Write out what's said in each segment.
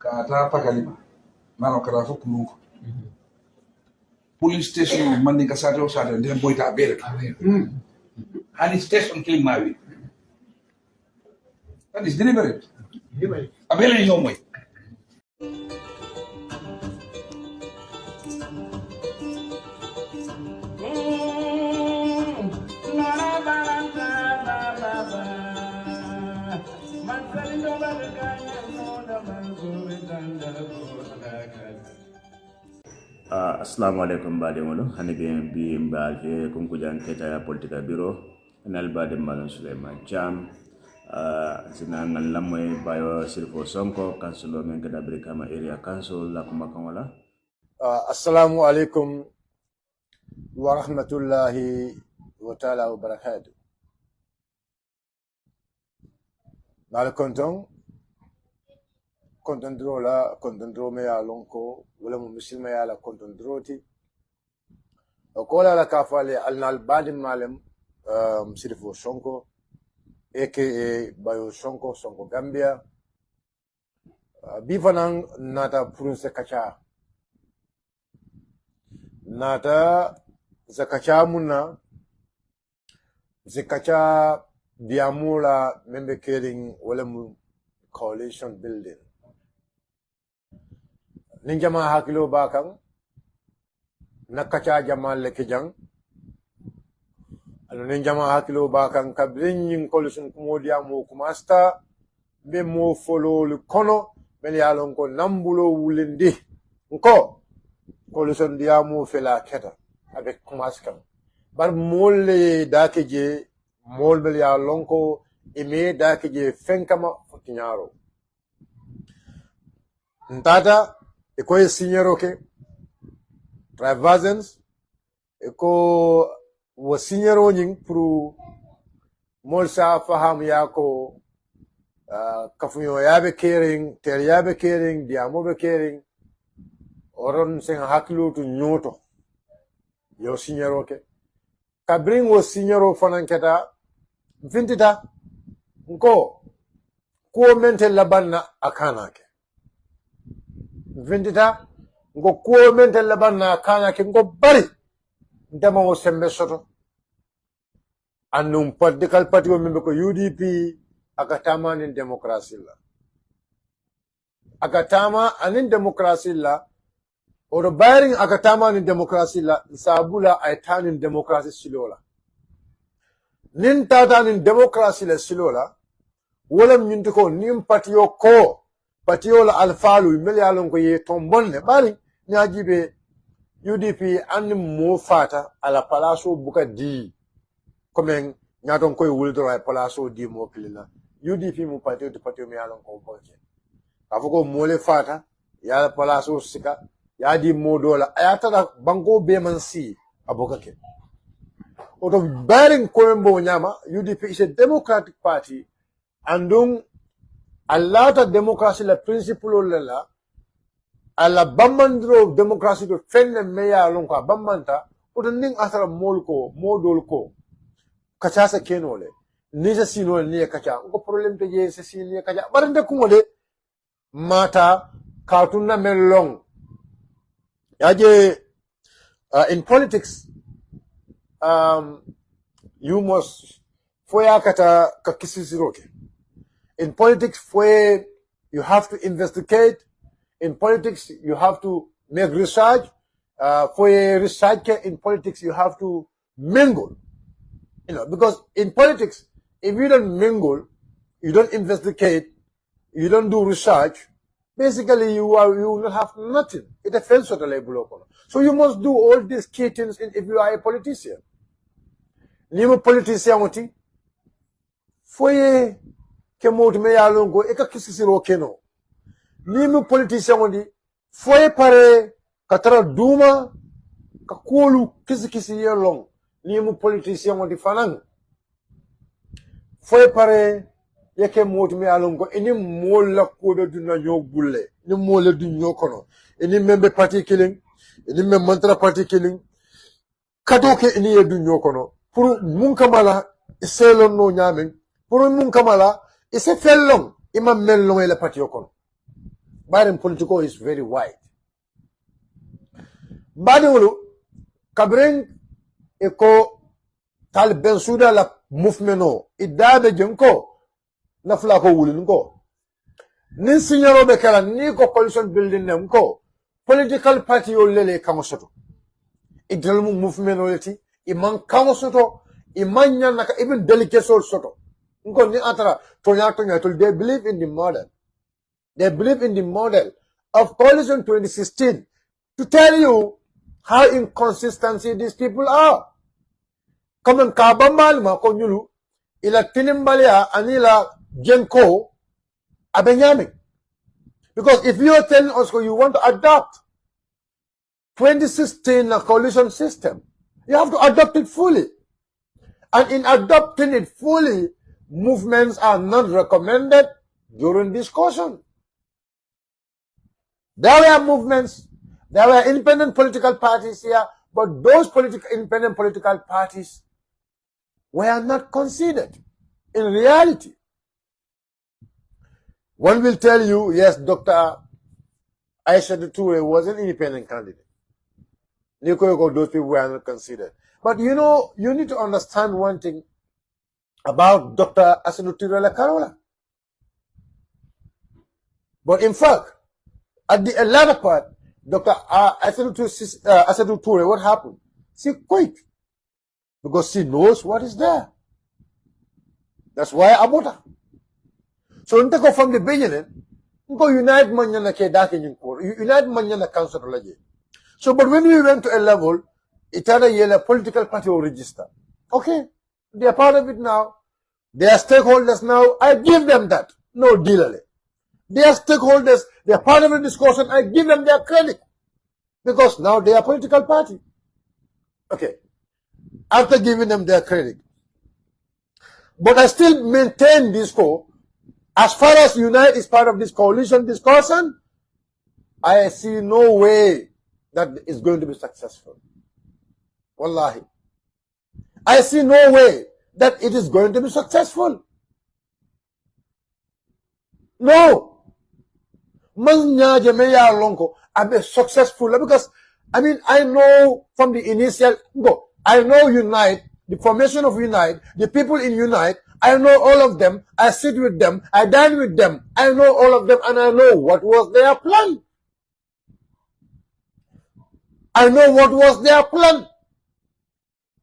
Kata pakalima. Mano kara fo kulunko. Police station mandi kasate o sate ndem boyta abere. Hani station klimawi. That is deliberate. Abele no moy. Assalamualaikum bademolo hanibe bi mbalje Kunkujang Keitaya UDP Bureau nal badem malon Suleiman Jam sina ngal lamoy bayo silfo sonko kansulo men gada brikama area council la kuma kanwala. Assalamu alaikum wa rahmatullahi wa ta'ala wa barakatuh. Nal kontondro la kontondro me ya lonko wala mu muslima ya la kontondro ti ko la kafale alnal badim malem sirfo sonko aka bayo sonko Gambia bifanang nata prunse kacha nata zakacha munna zakacha diamula membe caring wala mu coalition building ninjama hakilo bakang nakacha jamal lekijang alo ninjama hakilo bakang kabrin coalition kumodia mo kumasta be mo follow le kono ben yalon ko nambulo wulindi nko coalition dia mo fela keta avec kumaskam bar molle dakeje mol bel yalon ko eme dakeje fenkama fotinyaro ntata eko signero ke Travazens eko wo signero nying pro molsa faham yako kafunyo yabe caring ter yabe caring diamo be caring oron sen haklu to nyoto yo signero ke kabring wo signero fananketa vintita nko ko mente labanna akana ke vindita ngo ko mente labanna kana ke ngo bari ndama wo sembe soto annum political party wo membe ko UDP akatama nin demokrasi la akatama anin demokrasi la oro bayring akatama nin demokrasi la sabula ay tanin demokrasi silola nin tata nin demokrasi la silola wala nyinti ko nim patio ko patiola alfalu melyalon ko ye tombonne bari nyajibe UDP an mo fata ala palaso buka di comme nyaton koy wuldro ay palaso di mo klina UDP mo patio de patio melyalon ko bonje afoko mole fata ya palaso sika ya di modola ayata banko be mansi abokake oto baring ko nyama UDP is a democratic party andung allata democracy la principle la alla bamandro democracy to fenne meya lon ko bamanta oto ning asara molko modol ko kacha sa kenole ni sa sino ni kacha ko problem te je sa sino kacha barande ko ngode mata katuna melong yaje in politics you must foya kata kakisisiroke. In politics, where you have to investigate. In politics, you have to make research. For a researcher in politics, you have to mingle. You know, because in politics, if you don't mingle, you don't investigate, you don't do research, basically you will not have nothing. It offends to the label. So you must do all these key things if you are a politician. Nimo politician for a kemot me yalongo eka kisisiro keno nimu politician woni foye pare katara duma ka kolu kisi yelong nimu politician woni fanan foye pare yake mot me yalongo eni molla ko be dunna nyogulle ni molla du nyokono eni membe parti killing eni membe mantra parti killing kadoke eni yedu nyokono pour mun kamala selon no nyamen pour mun kamala ise fellong ima mellong ele patio kon Biden political is very wide. Biden kabring eko Talib Bensouda la movement no idabe jenko na fla ko wulin ko nin signalo be kala ni ko coalition building nem ko political party yo lele kamo soto idel mu movement no leti iman kamo soto imanya naka even delegation soto ngo ni atara tonya they believe in the model. They believe in the model of coalition 2016 to tell you how inconsistency these people are. Comme kabambal ma ko nyulu ila tinimbalia anila jenko abenyame. Because if you are telling us you want to adopt 2016 coalition system, you have to adopt it fully. And in adopting it fully, movements are not recommended during discussion. There were movements, there were independent political parties here, but those independent political parties were not considered in reality. One will tell you, yes, Dr. Aisha Toure was an independent candidate. Those people were not considered. But you know, you need to understand one thing about Dr. Aisha Toure Karola. But in fact, at the latter part, Dr. Aisha Toure, what happened? She quit. Because she knows what is there. That's why I bought her. So from the beginning, unite manyana ke dake unite manyana council laje. So but when we went to a level, it had a political party will register. Okay, they are part of it now. They are stakeholders now. I give them that. No deal. They are stakeholders. They are part of the discussion. I give them their credit. Because now they are a political party. Okay. After giving them their credit. But I still maintain this core. As far as Unite is part of this coalition discussion, I see no way that it's going to be successful. Wallahi. I see no way that it is going to be successful. No. I'll be successful because, I mean, I know from the initial, I know Unite, the formation of Unite, the people in Unite, I know all of them, I sit with them, I dine with them, I know all of them, and I know what was their plan. I know what was their plan.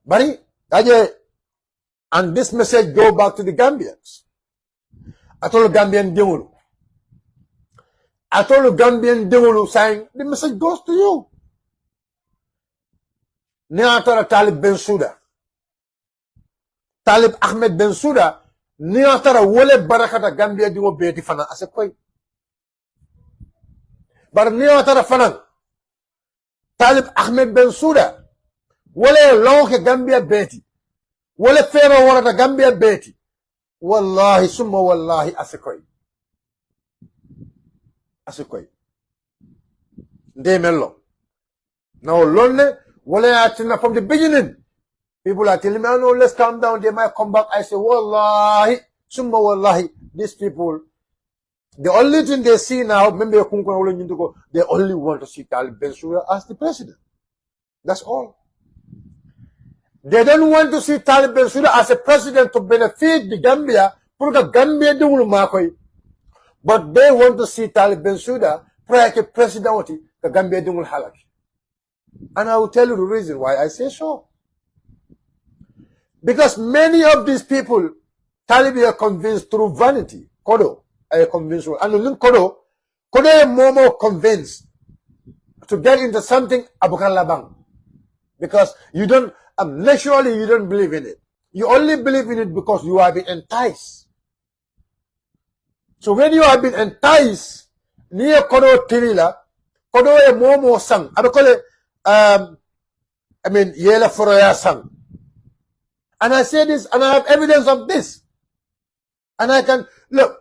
Bari, and this message go back to the Gambians. I told the Gambian Demulu. I told the Gambian Demulu saying, the message goes to you. Niatara Talib Bensouda. Talib Ahmed Bensouda. Niatara wole barakata Gambia diwo beti fana ase koy. Bar niatara fana. Talib Ahmed Bensouda. Wole lonke Gambia beti. Wole fero warata Gambia beti. Wallahi summa wallahi ase koy. Ase koy. Ndemello. Now lonely. From the beginning, people are telling me, oh no, let's calm down, they might come back. I say, wallahi, summa wallahi, these people, the only thing they see now, they only want to see Talib Bensouda as the president. That's all. They don't want to see Talib Bensouda as a president to benefit the Gambia, but they want to see Talib Bensouda prior to presidency, the Gambia will halak. And I will tell you the reason why I say so. Because many of these people, Taliban are convinced through vanity. Kodo, I convinced. And Kodo is more convinced to get into something abukalabang. Because you don't, naturally you don't believe in it. You only believe in it because you have been enticed. So when you have been enticed, near Kodo Tirila, Kodo is more sang. I call it, Yela Foroya sang. And I say this, and I have evidence of this. And I can, look,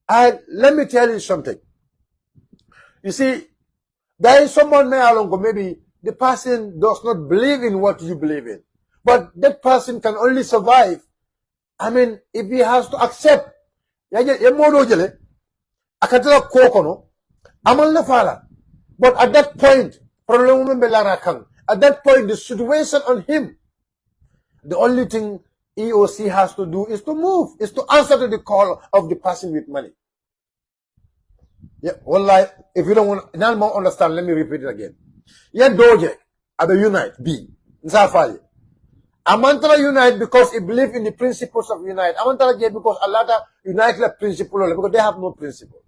let me tell you something. You see, there is someone maybe the person does not believe in what you believe in. But that person can only survive, if he has to accept. Amal na fala. But at that point, at that point, the situation on him, the only thing EOC has to do is to move, is to answer to the call of the person with money. Yeah, wallahi, if you don't want to understand, let me repeat it again. Yeah, Doje, Abe Unite, B. Nzafali. Amantara Unite because he believes in the principles of Unite. Amantara J because Allah unite the principle because they have no principle.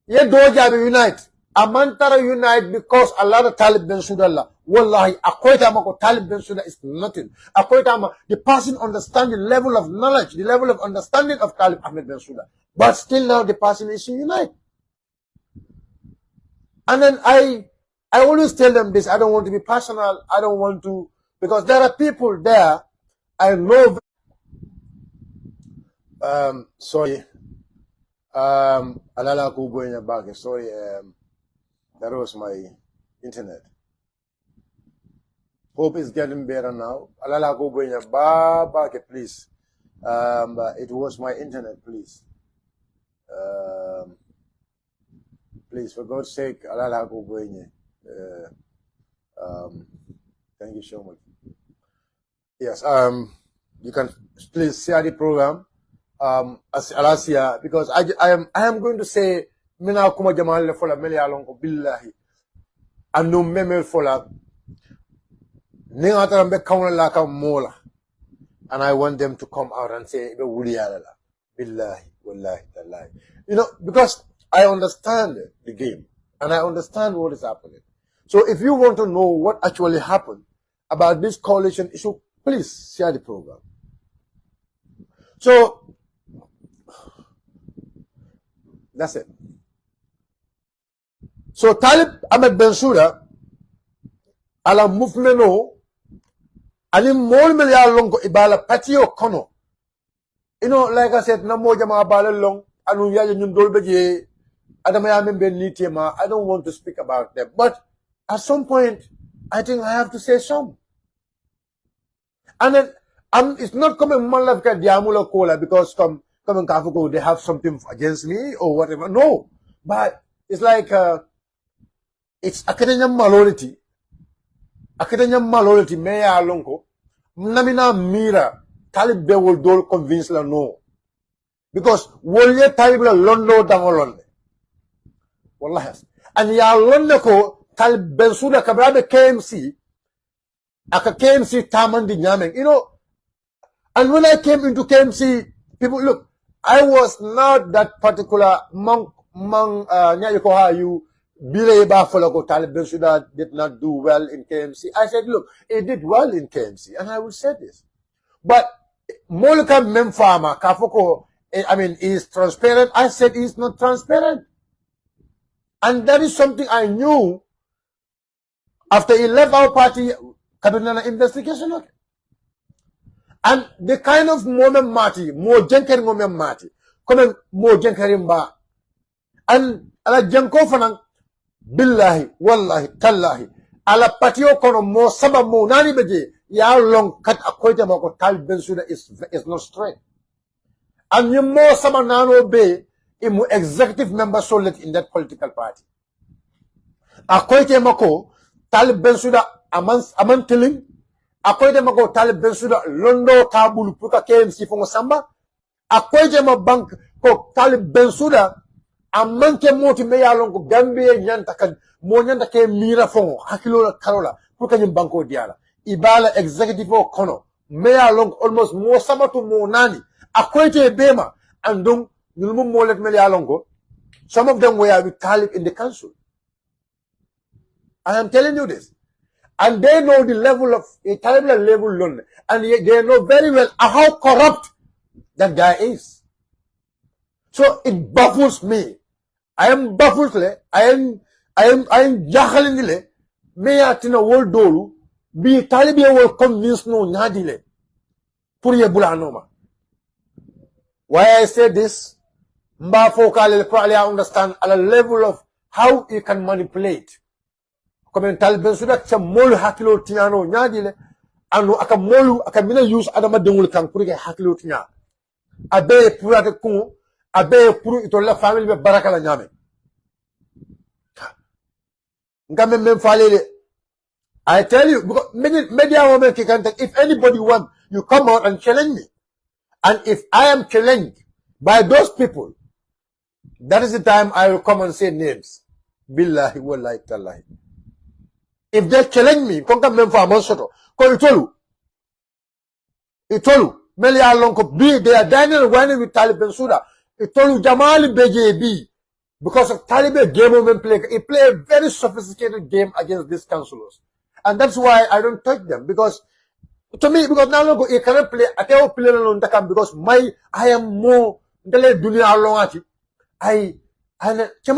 Yeah, Doje Abe Unite. Amantara Unite because Allah Talib Ben Sudallah. Wallahi, Akoitama Talib Ben Sudah is nothing. Akoitama, the person understand the level of knowledge, the level of understanding of Talib Ahmed Ben Sudah. But still now the person is in Unite. And then I always tell them this, I don't want to be personal, I don't want to, because there are people there, I know, sorry, Alala Kubo in your bag, sorry, that was my internet. Hope it's getting better now. Alala Kubo in your bag, please. It was my internet, please. Please, for God's sake, Alala Kubo in thank you so much. Yes, you can please share the program as Alasia because I am going to say Mina Kuma Jamal Fola Melia Lonko Billahi and no meme Fola Ningatambe Kauna Laka Mola, and I want them to come out and say Billahi Wallahi Tallahi. You know, because I understand the game and I understand what is happening. So if you want to know what actually happened about this coalition issue, please share the program. So that's it. So Talib Ahmed Bensouda, ala movement ani mol melia longo ibala patio kono. You know, like I said, namo jama bala long anu yaje nyum dolbe je adama ya membe nitema. I don't want to speak about them, but at some point, I think I have to say some. And then it's not coming Malafka Diamula Cola because come and Kafuko, they have something against me or whatever. No. But it's like it's academic malonity. Academic malonity, Maya Lonko. Namina Mira, Talib will do convince la no. Because Wolye Talib la Londo Dangolonde. Wallahi. And ya Londeko Talib Bensouda Kabrabe KMC, aka KMC Tamandi Nyameng. You know, and when I came into KMC, people look, I was not that particular Mang Nyayokoha you Bile Bafalako Talib Bensouda did not do well in KMC. I said, look, he did well in KMC, and I will say this. But Molika Memfama, Kafoko, I mean, is transparent. I said he's not transparent. And that is something I knew after he left our party, Kabinana investigation. Okay. And the kind of moment Mati, more Jenker moment Mati, come more Jenkerimba. And ala Jenko Fanang, Billahi, Wallahi, Tallahi, ala patio kono mo saba mo nani beje, ya long kat akoite mako Talib Bensouda is not straight. And you more saba nano be, imu executive member solid in that political party. Akoite mako, Talib Bensouda amantiling, akoite mako Talib Bensouda londo tabulu puka KMC fongo samba, akoite ma bank ko Talib Bensouda amanke moti meya longo Gambia nyanta kan mo nyanta ke mira fongo hakilo karola puka nyim banko diala ibala executive o kono meya longo almost mo samatu mo nani akoite bema andong nulum mo let meya longo some of them were with Talib in the council. I am telling you this. And they know the level of a terrible level, and they know very well how corrupt that guy is. So it baffles me. I am baffled. I am jahaling. Me atina world dolu. Be Talibia will convince no nadile. Puriye bulanoma. Why I say this? Mba fokale probably understand at a level of how you can manipulate. Comme Talib Bensouda cha molu hakilo tiano nyadile anu aka molu aka mina use adama dengul kan pour ke hakilo tinya abe pour ate kun abe pour ito la famille be baraka la nyame Ngame memfalele. I tell you, because media women can take, if anybody want, you come out and challenge me. And if I am challenged by those people, that is the time I will come and say names. Billahi wallahi tallahi. If they challenge me, konka memfa amonsoto. Ko itolu. Meli alonko B, they are dining and whining with Taliban Suda. Itolu Jamali BJB. Because of Taliban game women play, he play a very sophisticated game against these councillors. And that's why I don't touch them. Because to me, because now look, he cannot play, I can't play alone because I am more come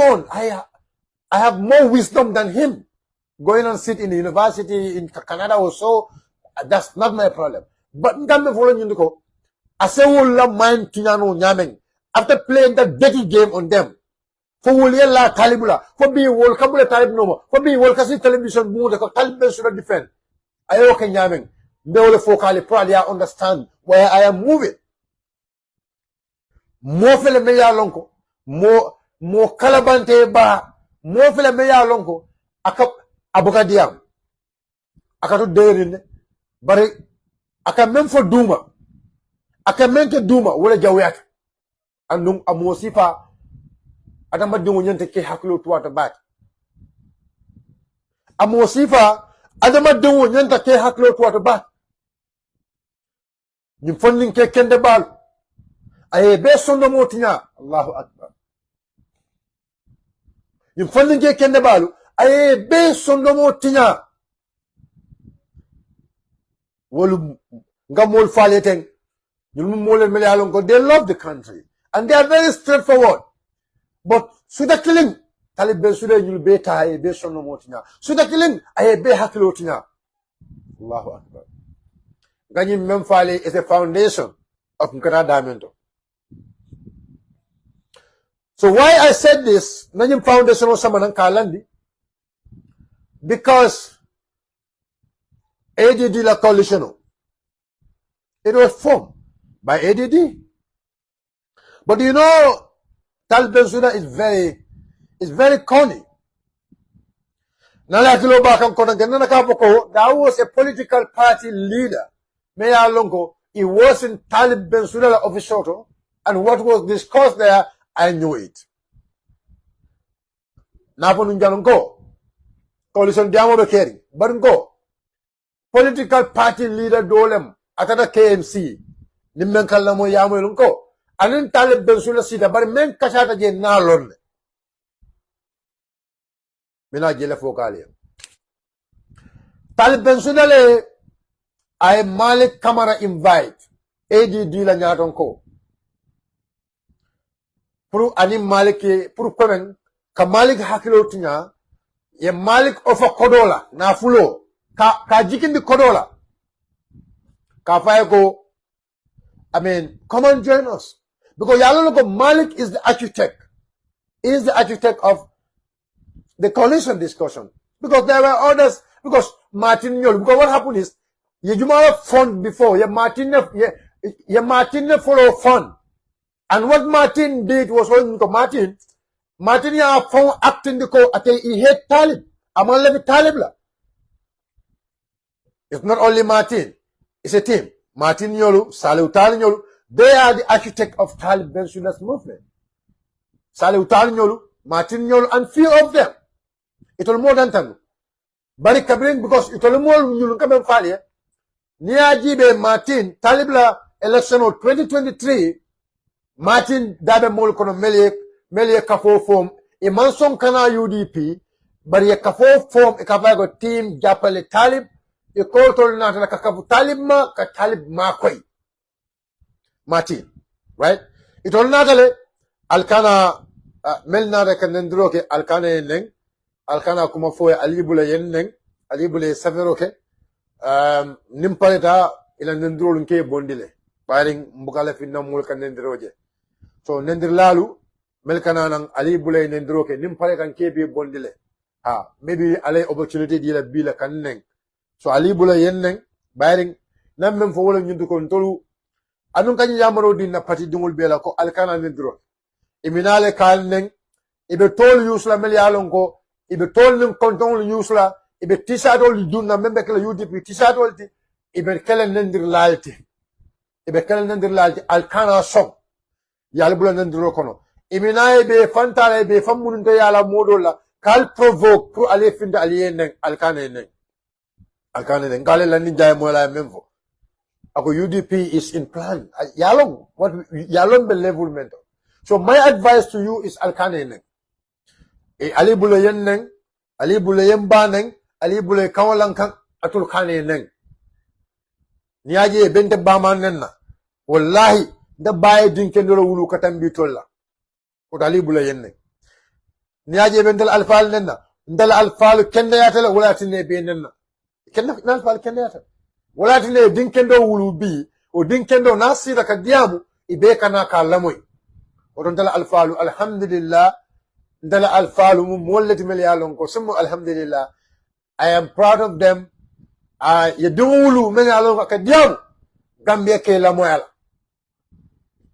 on, I have more wisdom than him. Going and sit in the university in Canada or so, that's not my problem. But I say mind nyameng after playing that dirty game on them. For la talibula, for being world kabula talib no, for being world kasi television board, the Taliban should defend. I okay nyameng. They will focally probably understand where I am moving. More fele meya lonko, more kalabante ba, more fele meya lonko, akap abokadiam. Akatu derin, bari akamem for duma. Akamente duma, wole jawyak. Andung amosifa, adama dungu nyente ke haklo tuwata bat. Amosifa, adama dungu nyente ke haklo tuwata bat. Nyim funding ke kende bal. Aye be sondo motinya. Allahu Akbar. Nyim funding ke kende balu. Aye be sondo motinya. Wolu ngamol faleteng. Nyum mole mele alon ko, they love the country. And they are very straightforward. But suda killing, Taliban suda nyul beta aye be sondo motinya. Suda killing, aye be hakilo tinya. Allahu Akbar. Ganyim Memfale is a foundation of Nkara. So why I said this, Ganyim Foundation of Samanan Kalandi? Because ADD la coalition, it was formed by ADD. But you know, Taliban Suda is very corny. That was a political party leader. Meya Longo, he wasn't Taliban Suda official, and what was discussed there, I knew it. Naponunjango, coalition Diamo Kering, but go. Political party leader Dolem, Atata KMC, Nimenkalamo Yamelunko, and then Taliban Suda Sita, but men Kashata Jen Nalon. Mina Jela Focalia. Taliban Suda I Malik Kamara invite ADD la nyatonko. Puru anim Malik puru komen ka Malik hakilo tinya ye Malik ofa kodola na fulo ka jikindi kodola ka faye come and join us because yalo ko Malik is the architect. He is the architect of the coalition discussion because there were others because Martin Yol because what happened is ye jumala fund before ye Martin follow fund, and what Martin did was Martin ya fund acting the ko ate he hate Talib amal levi Talib la. It's not only Martin, it's a team. Martin Yolu, Saleh Utali Yolu, they are the architect of Talib Ben Suda's movement. Saleh Utali Yolu, Martin Yolu, and few of them. It will more than 10. Bari Kabrin because it will more you come and failure. Niajibe Martin, Talibla election of 2023, Martin Dabe Molkono Melie Kafo form, Imanson Kana UDP, but ye Kafo form a Kafago team, Japale Talib, a Kotol Nata Kakafu Talib Ma, Katalib Makoi. Martin, right? It will not Alkana Melnara Kanendroke, Alkana Neng, Alkana Kumafoe, Alibula Yeneng, Alibule Saveroke. Nimpaleta ila nendrolun ke bondile baring mbukala finna mulka nendroje so nendirlalu melkana nang ali bulay nendroke nimpale kan ke be bondile maybe alay opportunity dila bila kanneng so ali bulay yenneng baring nammem fo wala nyundu kon tolu anun kan yamaro dinna pati dungul bela ko alkana nendro iminale kanneng ibe tol yusla mel yalon ko ibe tolnin konton yusla ibe tisadol dunna membe kala UDP tisadol ti ibe kala nandir lalti alkana song yalla bula nandiro kono iminaye be fantale be famun to yalla modola kal provoke pour aller finde alien alkana nen gale la ni jay mo la memfo ako UDP is in plan yalong be level mento. So my advice to you is alkana nen ali bula yen nen ali bula yemba nen ali bula kawalan kan atul kane nen niaje bente bama nen na wallahi da baye dinke ndoro wulu katambi tolla ko dali bula yenne niaje bendal alfal nenna ndal alfal kende yatala wala tinne be nenna kenna alfal kende yatala wala tinne dinke ndo wulu bi o dinke ndo nasira ka diamu ibe kana ka lamoy o don dal alfalu alhamdulillah ndal alfalu mum wallati mel yalon ko sumu alhamdulillah I am proud of them yadulu men yalon ka diamu Gambia ke lamoyala.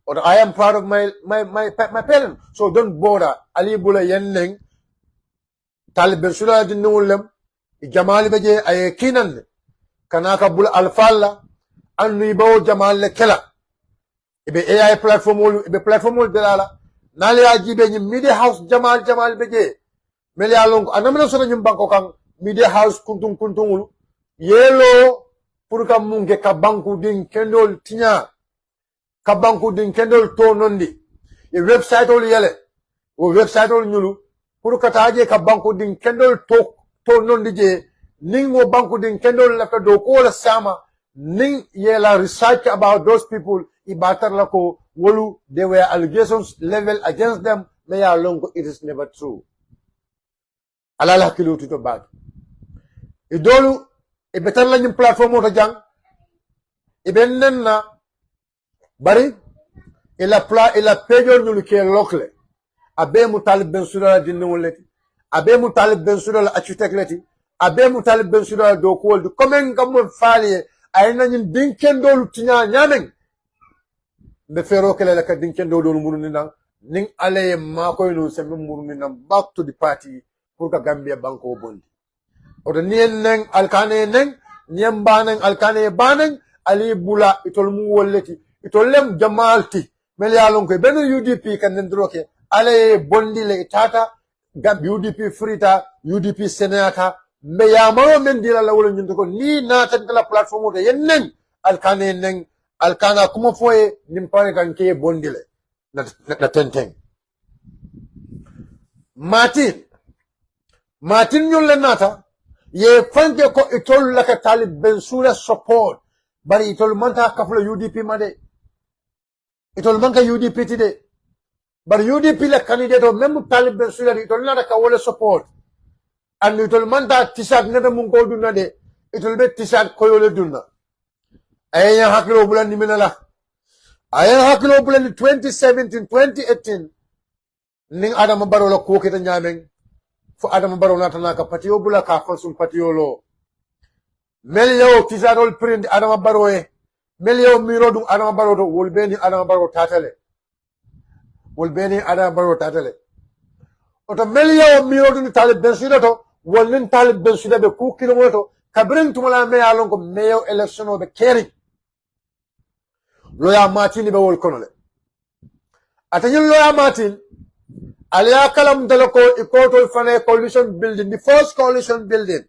Or I am proud of my parents. So don't bother. Ali bula yenneng. Talib Bensula dinulem. Jamali beje ay kinan. Kanaka bula alfalla. Annu ibo jamal le kela. Ibe AI platform ol delala. Nali ajibe ni media house jamal beje. Meli along anamena sona nyumbanko kang media house kuntung yelo pour ka munge ka banku din kendol tinya. Kabanku din kendol to nondi e website ol yele o website ol nyulu pour kataje kabanku din kendol to nondi je ning wo banku din kendol la do ko la sama ning yela research about those people ibatar la ko wolu there were allegations level against them may along it is never true ala la kilu to bad e dolu e betal la nyum platform to jang e benna bari ila pejo nyulu ke lokle abe mutalib ben sura dinno leti abe mutalib ben sura la architect leti abe mutalib ben sura do ko du komen kam faali ay nañu dinkendo lu tinya nyamen be fero kele la ka dinkendo do munu ni nan ning ale ma koy no se munu ni nan back to the party pour ka Gambia banko bondi o de nien neng alkane neng niem banen alkane banen ali bula itol mu wolleti itolem jamalti mel yalon ko ben UDP kan ndroke ale bondi le tata gab UDP frita UDP senata me yamaro men dila la wala nyunto ko ni na tan la platform de yennen alkane nen alkana kuma foye nim pare kan ke bondi le na tenteng Martin nyol le nata ye fanke ko itol la ka talib ben sura support bari itol manta kafla UDP made itol manka UDP tide but UDP la candidate même talib ben sura itol na ka wala support and itol manta tisat nebe mun ko dunna de itol be tisat ko yole dunna ayya haklo bulan ni minala ayya haklo bulan 2017 2018 ning Adama Barrow la ko keta nyamen fo Adama Barrow na tanaka patio bula ka konsul patio lo melio tisarol print Adama Barrow e melio miro dum Adama Barrow to wolbeni Adama Barrow tatale oto melio miro dum talib ben sida to wolnin talib ben sida be ku kilometer kabrin tumala me alon ko meyo election o be keri loya Martin be wol konole atanyul loya Martin Alia kalam dalako ikoto fane coalition building, the first coalition building.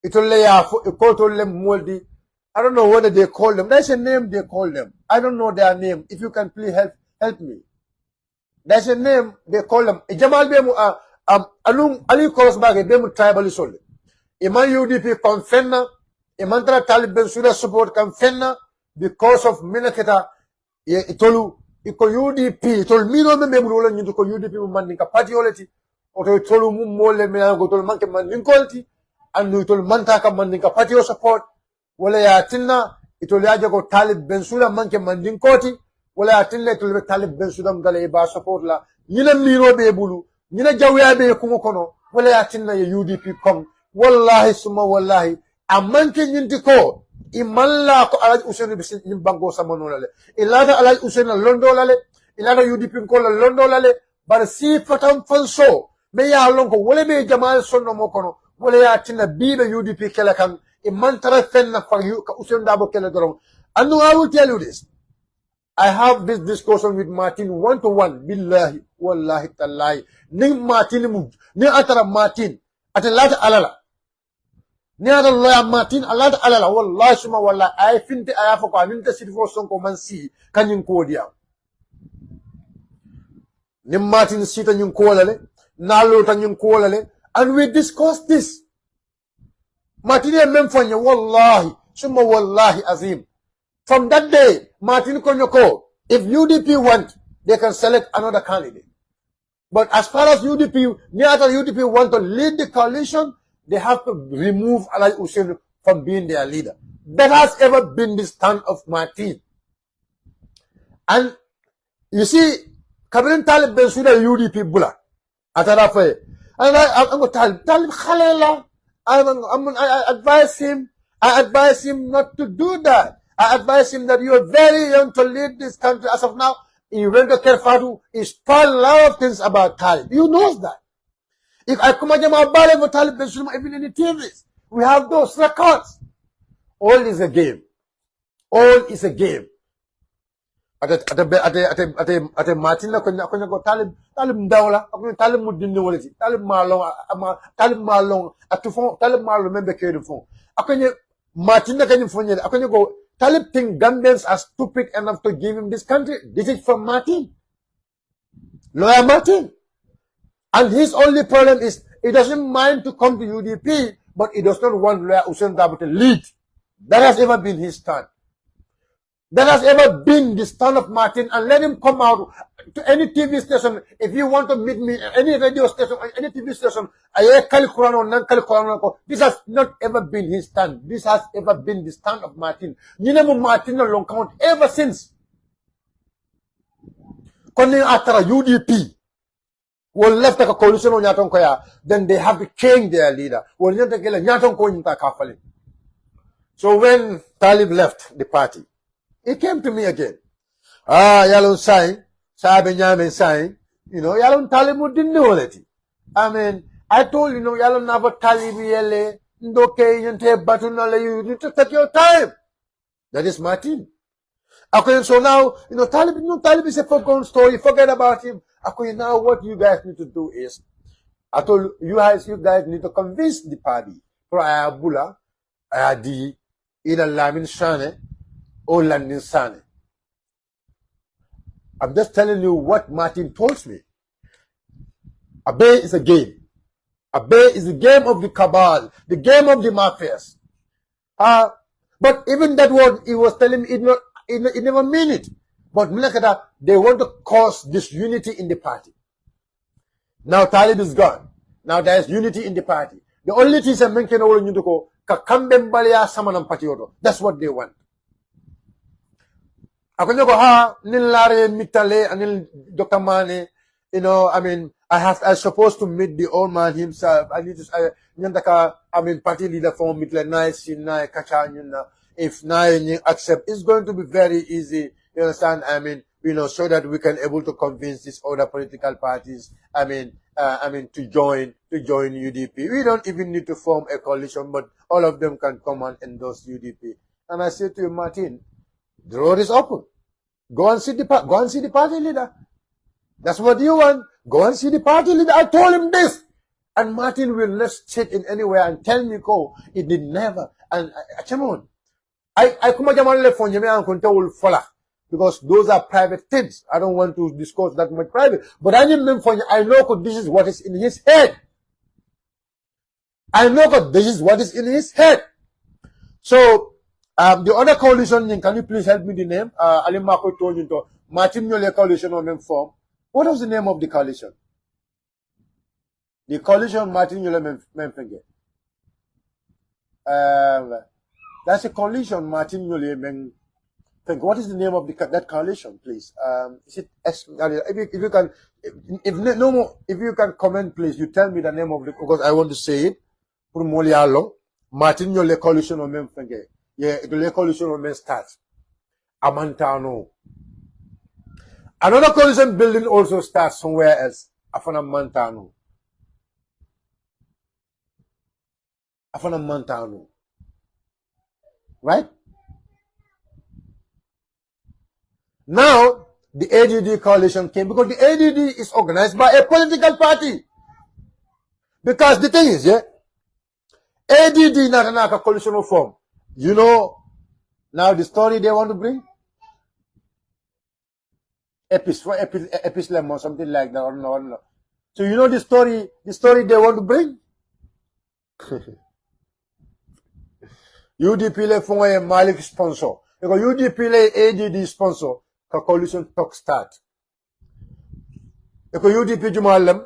It will lay out ikoto lem moldi. I don't know what they call them. There's a name they call them. I don't know their name. If you can please help me. There's a name they call them. Jamal bemu alum ali crossbag bemu tribal solid. Iman UDP confenna, iman tra Talib Ben Suda support confenna because of Minaketa itolu iko UDP tol mino me mulu la nyuto ko UDP mo man ka party oleti o to tolu mum mole me go tol manke man kolti andu tol manta ka man ka party o support wala ya tinna itol ya jago Talib Ben Suda manke man koti wala ya tinna tol be Talib Ben Suda ngale ba support la nyina mino be bulu nyina jawya be ko kono wala ya tinna ya UDP kom wallahi summa wallahi amanke nyinti ko imalla ko alaj useni bisin bango samonolale ilada alaj useni londo lale ilada UDP ko londo lale bar si fatam fanso me ya lon ko wala be jamal sonno mo kono wala ya tinna bibe UDP kala kan e mantara fenna fa ka Usain Dabo kala doron. And I will tell you this. I have this discussion with Martin 1-to-1. Billahi, wallahi, tallahi. Ning Martin mu, ni atara Martin, atalata alala. Ni atara lawyer Martin, alata alala. Wallahi suma wallahi. I finte ayafo ko aminta sitifo sonko mansi kanyin kodia. Ni Martin sita nyun kolale, nalota nyun kolale, and we discussed this. Martin ya memfanya wallahi, suma wallahi azim. From that day, Martin Konyoko, if UDP want, they can select another candidate. But as far as UDP want to lead the coalition, they have to remove Alai Hussein from being their leader. That has ever been the stand of Martin. And you see, Kabrin Talib Ben Suda UDP Bula. Atarafe. And I'm going to Talib Khalela. I advise him not to do that. I advise him that you are very young to lead this country. As of now, he went to Kerfadu. He spoiled a lot of things about Talib. You knows that. If I come again, for Talib, even in the TVs, we have those records. All is a game. All is a game. At Martin, go Talib Dawla, Talib Mudin, Talib Marlong, Talib Marlong, member carry the phone. Martin, go. Talib think Gambians are stupid enough to give him this country. This is from Martin. Lawyer Martin. And his only problem is he doesn't mind to come to UDP, but he does not want Lawyer Usain Dabo to lead. That has ever been his stand. That has ever been the stand of Martin, and let him come out to any TV station. If you want to meet me, any radio station, any TV station, this has not ever been his stand. This has ever been the stand of Martin. Martin no long count ever since. After UDP will left a coalition on Yatonkoya, then they have to change their leader. So when Talib left the party, he came to me again. Yalon sign, Sabe Nyamen sign, Yalon Talib didn't know that. I mean, I told Yalon never Talib yele, Ndoke, Yente Batunale, you need to take your time. That is Martin. Okay, so now, Talib is a forgotten story, forget about him. Okay, now what you guys need to do is, I told you guys need to convince the party. For Ayabula, Ayadi, Ida Lamin Shane, or Landin Sane. I'm just telling you what Martin told me. Abe is a game. Abe is the game of the cabal, the game of the mafias. But even that word he was telling me, it never mean it. But Mulakada, they want to cause disunity in the party. Now Talib is gone. Now there is unity in the party. The only thing I'm making all you to go, Kakambembalia Samanam Patiodo. That's what they want. Nilare Mitale and Dr. Mane, I'm supposed to meet the old man himself. I need to, party leader for Mitle Nice, Kacha, if Nai accept, it's going to be very easy, you understand? So that we can able to convince these other political parties, to join UDP. We don't even need to form a coalition, but all of them can come and endorse UDP. And I say to you, Martin, the road is open. Go and see the party leader. That's what you want. Go and see the party leader. I told him this. And Martin will not sit in anywhere and tell me, go. It did never. And come on. I come on phone and control Fola. Because those are private things. I don't want to discuss that much private. But I know this is what is in his head. I know this is what is in his head. So, the other coalition, can you please help me the name? Ali Mako told you to Martin Nyole coalition on form. What was the name of the coalition? The coalition Martin Nyole Memfenge. That's a coalition Martin Nyole Memfenge. What is the name of that coalition, please? Is it if you can comment, please, you tell me the name of because I want to say it. Pour Molialo, Martin Nyole coalition on Memfenge. Yeah, the coalition will start. Amantano. Another coalition building also starts somewhere else. Afana Mantano. afana mantanu. Right? Now, the ADD coalition came because the ADD is organized by a political party. Because the thing is, yeah, ADD not a coalitional form. You know, now the story they want to bring? Epislam or something like that, or no. So you know the story they want to bring? UDP le font a Malik sponsor. Because UDP le ADD sponsor, ka coalition talk start. Because UDP jumalem,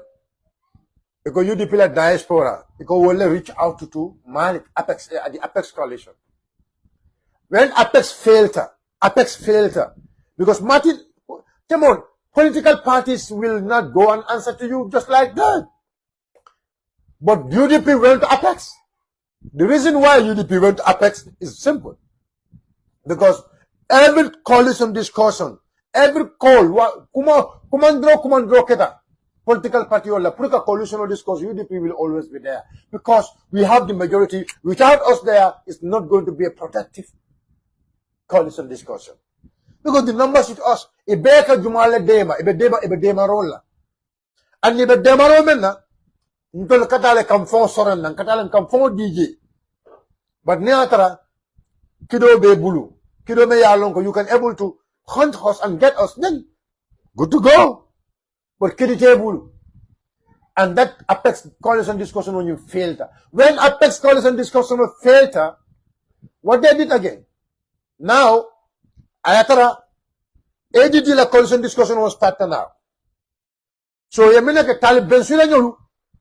because UDP la diaspora, because will reach out to Malik, Apex, the Apex coalition. When Apex failed, because Martin, come on, political parties will not go and answer to you just like that. But UDP went to Apex. The reason why UDP went to Apex is simple. Because every coalition discussion, every call, kumandro keta, political party or la coalition or discussion, UDP will always be there. Because we have the majority. Without us there, it's not going to be a productive coalition discussion. Because the numbers with us, ibeka jumale dema, ibe rolla. And ibe dema rolla, ntol katale kamfon soran nan, katale kamfon DJ. But neatara, kido be bulu, kido me yalonko, you can able to hunt us and get us, then good to go. But kidite bulu. And that Apex coalition discussion when you failed. When Apex coalition discussion failed, what they did again? Now, ayatara, ADD la coalition discussion was started now. So you mean like a Talib Ben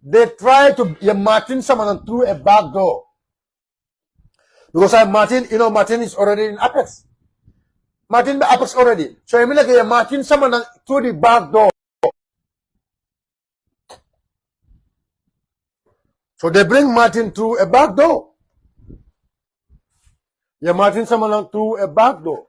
they try to Martin someone through a back door. Because Martin, you know, Martin is already in Apex. Martin be Apex already. So you mean like a Martin someone through the back door. So they bring Martin through a back door. Yeah, Martin someone through a back door.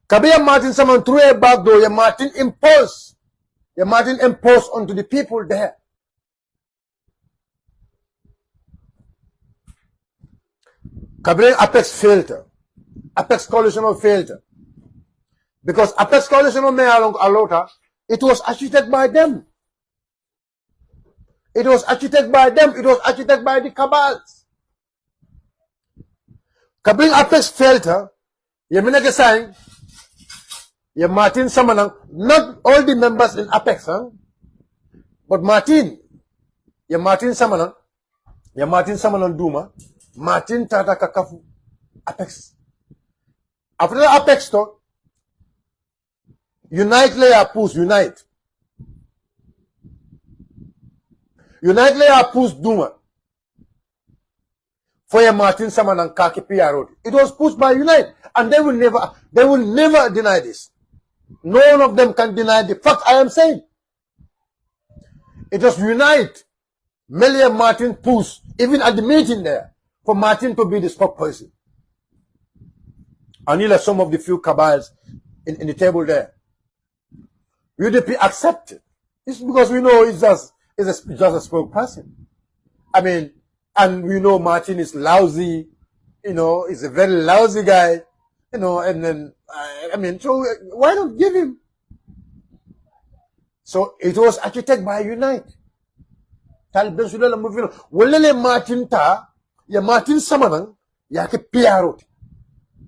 Kabia Martin someone through a back door, yeah, Martin imposed onto the people there. Kabia Apex failed. Apex coalition failed. Because Apex coalition may along Alota, it was agitated by them. It was agitated by them. It was agitated by the cabals. Kabia Apex failed. You mean like a sign? Yeah, Martin Samanang, not all the members in Apex, huh? But Martin Samanang Duma, Martin Tata Kakafu, Apex. After the Apex talk, Unite Layer Push, Unite Layer Push Duma. For a Martin Samanang Kaki PRO. It was pushed by Unite, and they will never deny this. None of them can deny the fact I am saying. It was Unite, Melia Martin push, even at the meeting there, for Martin to be the spokesperson. And some of the few cabals in the table there. UDP accepted. It's because we know it's just a spokesperson. I mean, and we know Martin is lousy, you know, he's a very lousy guy, you know, and then, I mean, so why not give him? So it was agitated by Unite. Talibin Sula Movino, Wolele Martin Ta, ya Martin Samanang, yake PRO,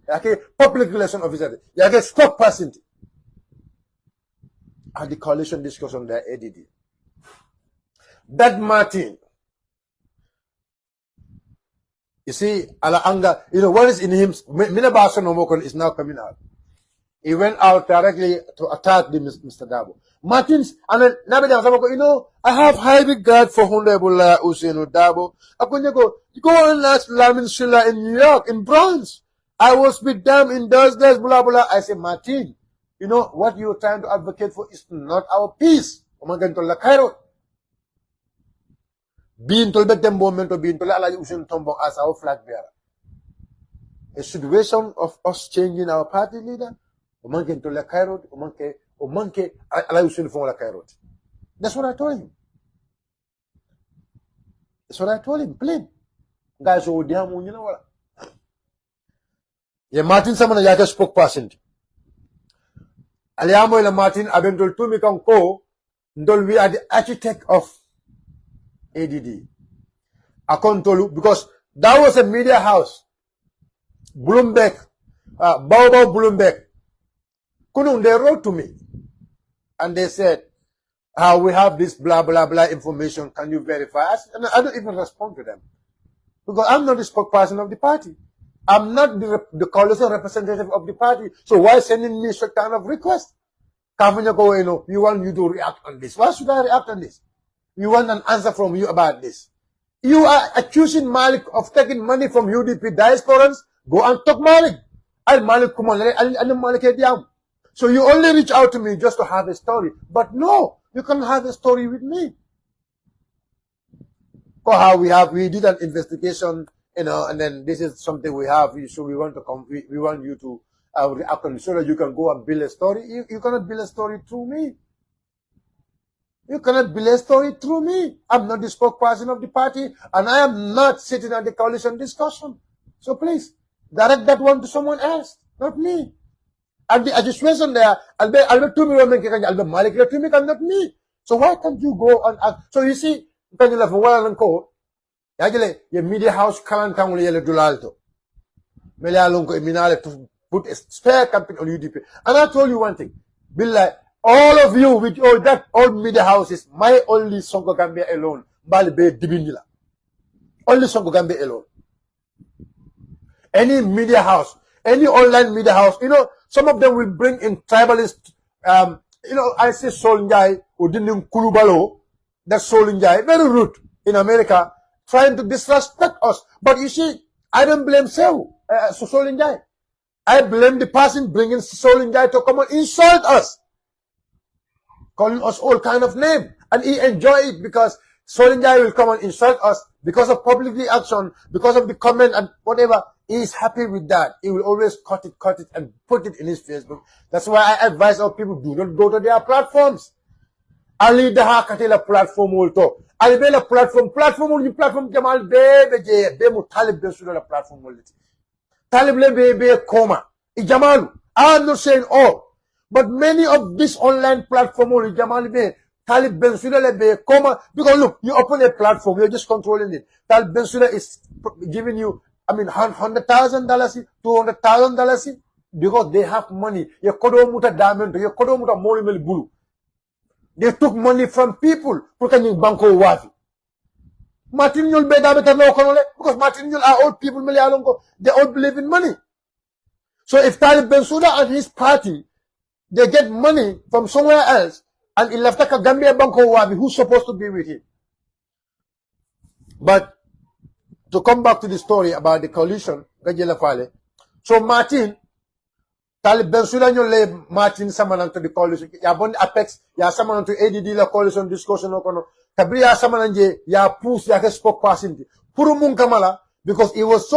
yake public relation officer, yake spokesperson. And the coalition discussion there, ADD. That Martin, you see, ala anga, you know, what is in him, Minabaso Nomokon is now coming out. He went out directly to attack the Mr. Dabo. Martins, and then, you know, I have high regard for Honorable Usainu Dabo. You go and ask Lamin Shilla in New York, in Bronx. I was with them in those days, blah, blah. I said, Martin, you know, what you're trying to advocate for is not our peace. Being told that them moment being told as our flag bearer. A situation of us changing our party leader, that's what I told him. So I told him, plain. Guys, oh, damn, you know what? Yeah, Martin Samana Yaka spoke person. Aliamo ila Martin abendol to me ko ndol we are the architect of ADD. Akontolu, because that was a media house. Bloomberg, Baobab Bloomberg. They wrote to me and they said, we have this blah, blah, blah information. Can you verify? And I don't even respond to them because I'm not the spokesperson of the party. I'm not the coalition representative of the party. So why sending me such kind of request? We want you to react on this. Why should I react on this? We want an answer from you about this. You are accusing Malik of taking money from UDP diasporans. Go and talk Malik. I'll Malik come on. I'll Malik diam. So you only reach out to me just to have a story. But no, you can have a story with me. For how we did an investigation, and then this is something we have. So we want to come. We want you to react on it so that you can go and build a story. You cannot build a story through me. You cannot build a story through me. I'm not the spokesperson of the party, and I am not sitting at the coalition discussion. So please, direct that one to someone else, not me. And the administration there, I'll be Malik, not me. So why can't you go on? So you see, your media house can't come with Dulalto. To put a spare campaign on UDP. And I told you one thing, Bill, like, all of you with all that old media houses, my only Sonko Gambia alone, Balbe Dibinila. Only Sonko Gambia alone. Any media house, any online media house, some of them will bring in tribalist, I see Solinjai, who didn't Kulubalo, that's Solinjai, very rude in America, trying to disrespect us. But you see, I don't blame Solinjai. I blame the person bringing Solinjai to come and insult us, calling us all kind of name. And he enjoy it because Solinjai will come and insult us because of public reaction, because of the comment and whatever. He is happy with that. He will always cut it and put it in his Facebook. That's why I advise our people, do not go to their platforms. Ali daha katila platform ulto. Ali bela platform Jamal be mutalib be sura platform ulti. Talib le be koma. Jamal, I'm not saying all, but many of this online platform only Jamal be Talib Bensouda be koma, because look, you open a platform, you're just controlling it. Talib Bensouda is giving you, $100,000, $200,000 because they have money. They took money from people. Martin Yul because Martin Yul are old people, they all believe in money. So if Talib Bensouda and his party, they get money from somewhere else, and in Laftaka Gambia Banko Wabi, who's supposed to be with him? But to come back to the story about the coalition, so Martin, Talib Bensouda le Martin Samanan to the coalition, ya bon Apex, ya Samanan to ADD la coalition discussion okono, Kabri ya Samananje, ya Pus ya spoke passing. Purumun Kamala, because it was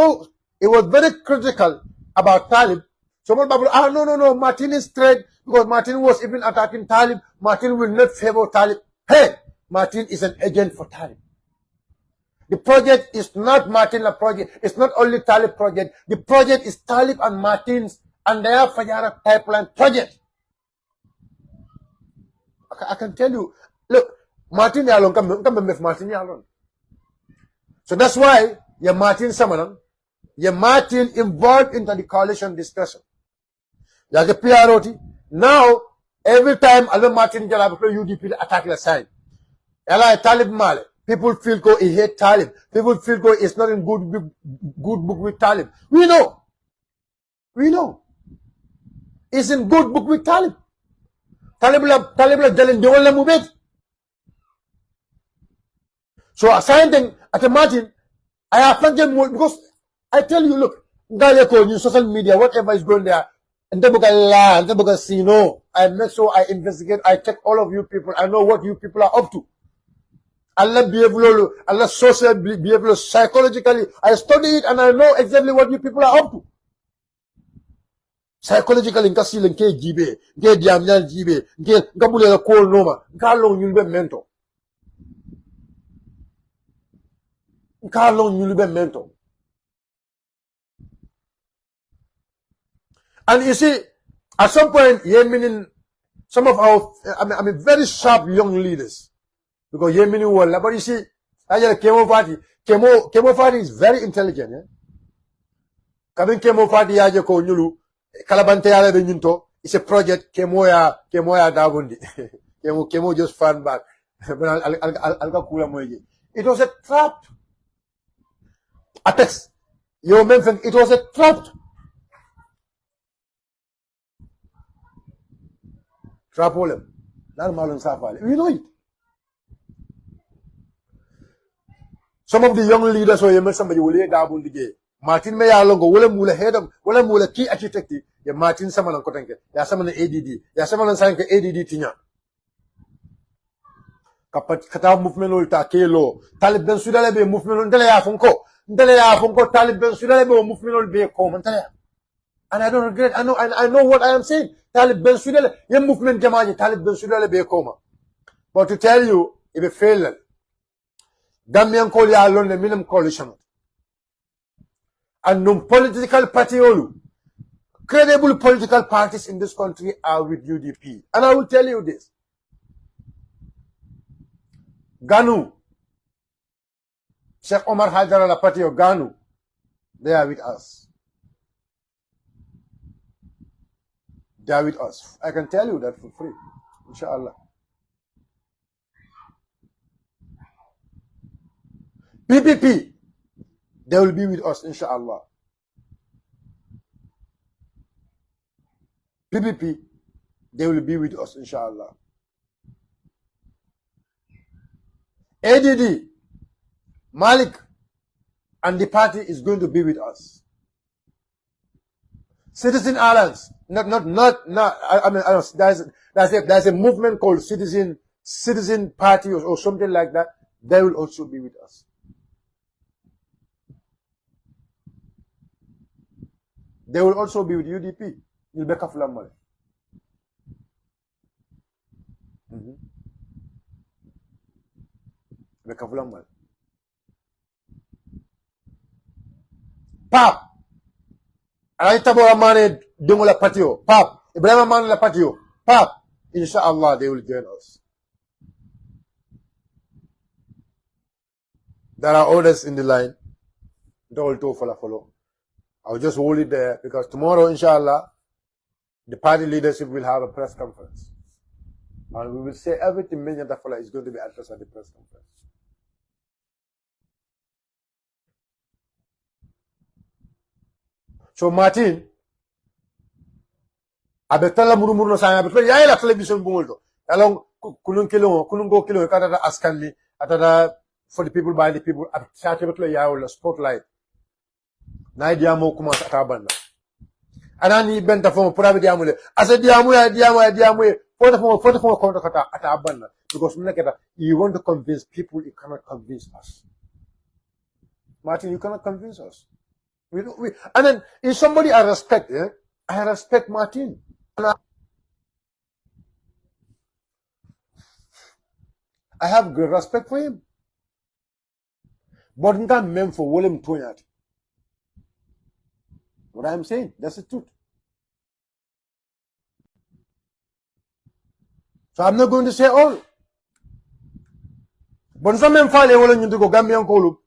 very critical about Talib. So no, Martin is straight, because Martin was even attacking Talib. Martin will not favor Talib. Hey, Martin is an agent for Talib. The project is not Martin project. It's not only Talib project. The project is Talib and Martin's and their Fajara pipeline project. I can tell you, look, Martin Yalon come with Martin Yalon. So that's why you're Martin Samanan, you're Martin involved into the coalition discussion. Like a PROT. Now, every time Alon Martin Jalab UDP attack the side. Ella Talib Male. People feel he hate Talib. People feel it's not in good book with Talib. We know. It's in good book with Talib. Talib la jalen de wala mubet. So assigning at Martin, I have them because I tell you, look, you social media, whatever is going there, and I make sure I investigate, I check all of you people, I know what you people are up to. Allah behavioral, Allah social behavioral, psychologically. I study it and I know exactly what you people are up to. Psychologically, nka sile nke jibe, nke diamnyal jibe, nke ngabule la call noma, nka long yulbe mentor. Kalon Yulube mentor. And you see, at some point, Yemenin, some of our, I mean, very sharp young leaders, because Yemenin were, but you see, Kemo Fati is very intelligent. Eh? Coming Kemo Fati yaje ko nyulu, Kalabante yale de nyunto, it's a project Kemo ya dagundi. Kemo just fan back. It was a trap. Apex. Yo mentioned it was a trap. Trap problem. We know it. Some of the young leaders who you somebody will lay down the gate. Martin Maya Longo, Willem will head them, Willem will key architect, ya Martin Saman and Kotanke, ya Saman ADD, ya Saman and Sanke ADD Tina. Kata movement will takelo, Talib Ben Sudalebe movement on Delea Funko, Talib Ben Sudalebe movement will be a commentary. And I don't regret, I know what I am saying. Talib Ben Sudale, your movement Jamani, Talib Ben Sudale be a coma. But to tell you, if it failed, Damian Kolia alone the minimum coalition. And no political party, credible political parties in this country are with UDP. And I will tell you this. Ganu, Sheikh Omar Haidar al-Party of Ganu, they are with us. They are with us. I can tell you that for free, inshallah. PPP, they will be with us, inshallah. PPP, they will be with us, inshallah. ADD, Malik, and the party is going to be with us. Citizen Alliance, not. I mean, there's a movement called Citizen Party or something like that. They will also be with us. They will also be with UDP. You'll be careful, Mali. Be careful, Mali. Pap. Aitabo Mane Dungola Patio. Pap. Ibrahim Man La Patio. Pap. Inshallah, they will join us. There are others in the line. Don't follow. I'll just hold it there because tomorrow, inshallah, the party leadership will have a press conference. And we will say everything Menya Dafala is going to be addressed at the press conference. So Martin, abetala murumuru no saya abetala ya ila television bungoldo. Along kunun go kilo kata askanli atada for the people by the people at betala ya ula spotlight. Na diamo kuma atabanda. Anani benta fomo pura diamo le. Asa diamo for the konta kata atabanda because you want to convince people, you cannot convince us. Martin, you cannot convince us. And then, if somebody I respect, I respect Martin. I have great respect for him. But not meant for William Toyat. What I'm saying, that's the truth. So I'm not going to say all. But some men file William to go Gambian Kolu.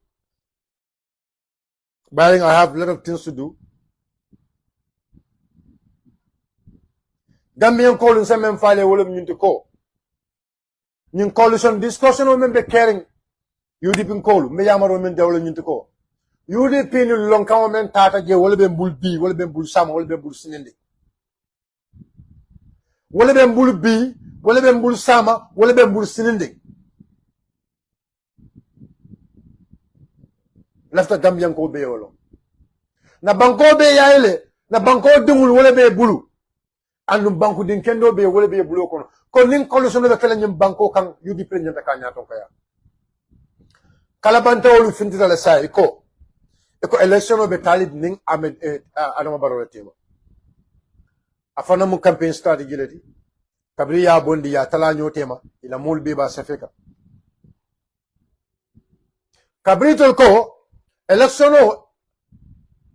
But I have a lot of things to do. Gambian calling some men file a volume into call. In coalition discussion, remember caring. UDP call, me yamaro men dawlo into call. UDP in long comment tata je wole ben bul bi, wole ben bul sam, wole ben bul sinende. Wole ben bul bi, wole ben bul sama, wole ben bul sinende. Lafta Gambian ko be yolo. Na banko be yaile, na banko dungul wole be bulu. Anu banko din kendo be wole be bulu kono. Ko nin coalition be fele nyim banko kan UDP nyanta ka nyato kaya. Kala banta wolu fintita le sai ko. Eko election be talib ning Ahmed Adama Barrow tema. Afana mu campaign strategy leti. Kabri ya bondi ya tala nyotema ila mul be ba safeka. kabritol ko election o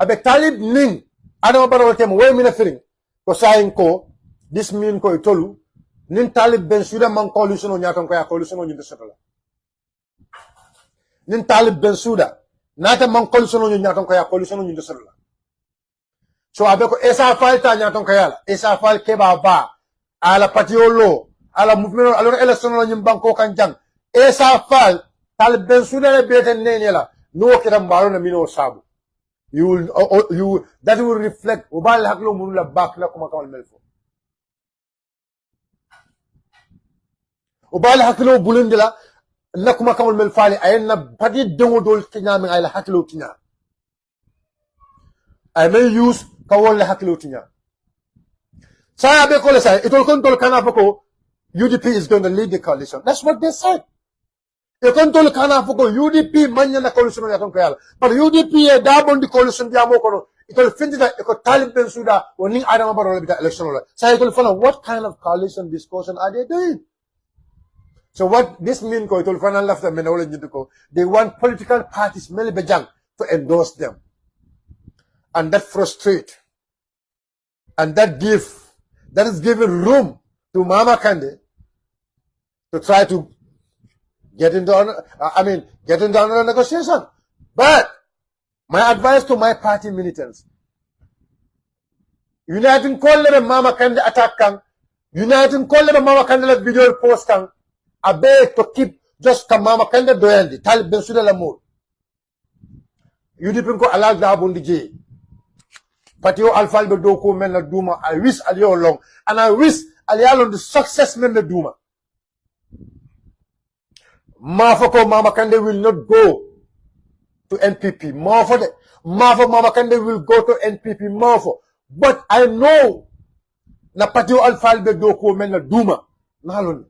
abe talib ning adama baro tem way mina firing ko sayin ko this mean ko itolu nin talib ben suda man coalition o nyaton ko ya coalition o nyinde sotola nin talib ben suda nata man coalition o nyaton ko ya coalition o nyinde sotola so abe ko esa fal ta nyaton ko yala esa fal ke ba ala patiolo ala movement alors election o nyim banko kanjang esa fal talib ben suda le beten nenela no kira mbaro na mino sabu you that will reflect ubal haklo munula back la kuma kamal melfo ubal haklo bulundila na kuma kamal melfali ayna padi dongo dol tinya min ay haklo tinya I may use kawol haklo tinya saya be ko le say itol kontol kana foko UDP is going to lead the coalition. That's what they said. Ekontol kana foko UDP manya na coalition ya tonkayala. But UDP e dabon di coalition dia mo kono. Itol findida eko talib ben suda woni adama baro bita election la. Say itol fana what kind of coalition discussion are they doing? So what this mean ko itol fana lafta menawle nyituko. They want political parties mele bejang to endorse them. And that frustrate. And that is giving room to Mama Kande to try to get into another negotiation. But my advice to my party militants, United call them Mama Kande attack kang, United call them Mama Kande video post kang, I beg to keep just come Mama Kande doyendi, Talib Ben Suda Lamour. UDP ko alag da bundi je. Patio Alphalbe Doko men la Duma, I wish Alio long, and I wish Alialon the success men la Duma. Mafoko Mama Kande will not go to NPP. Mafo Mama Kande will go to NPP. Mafo. But I know na Patio Alphalbe Doko men la Duma. Nalon.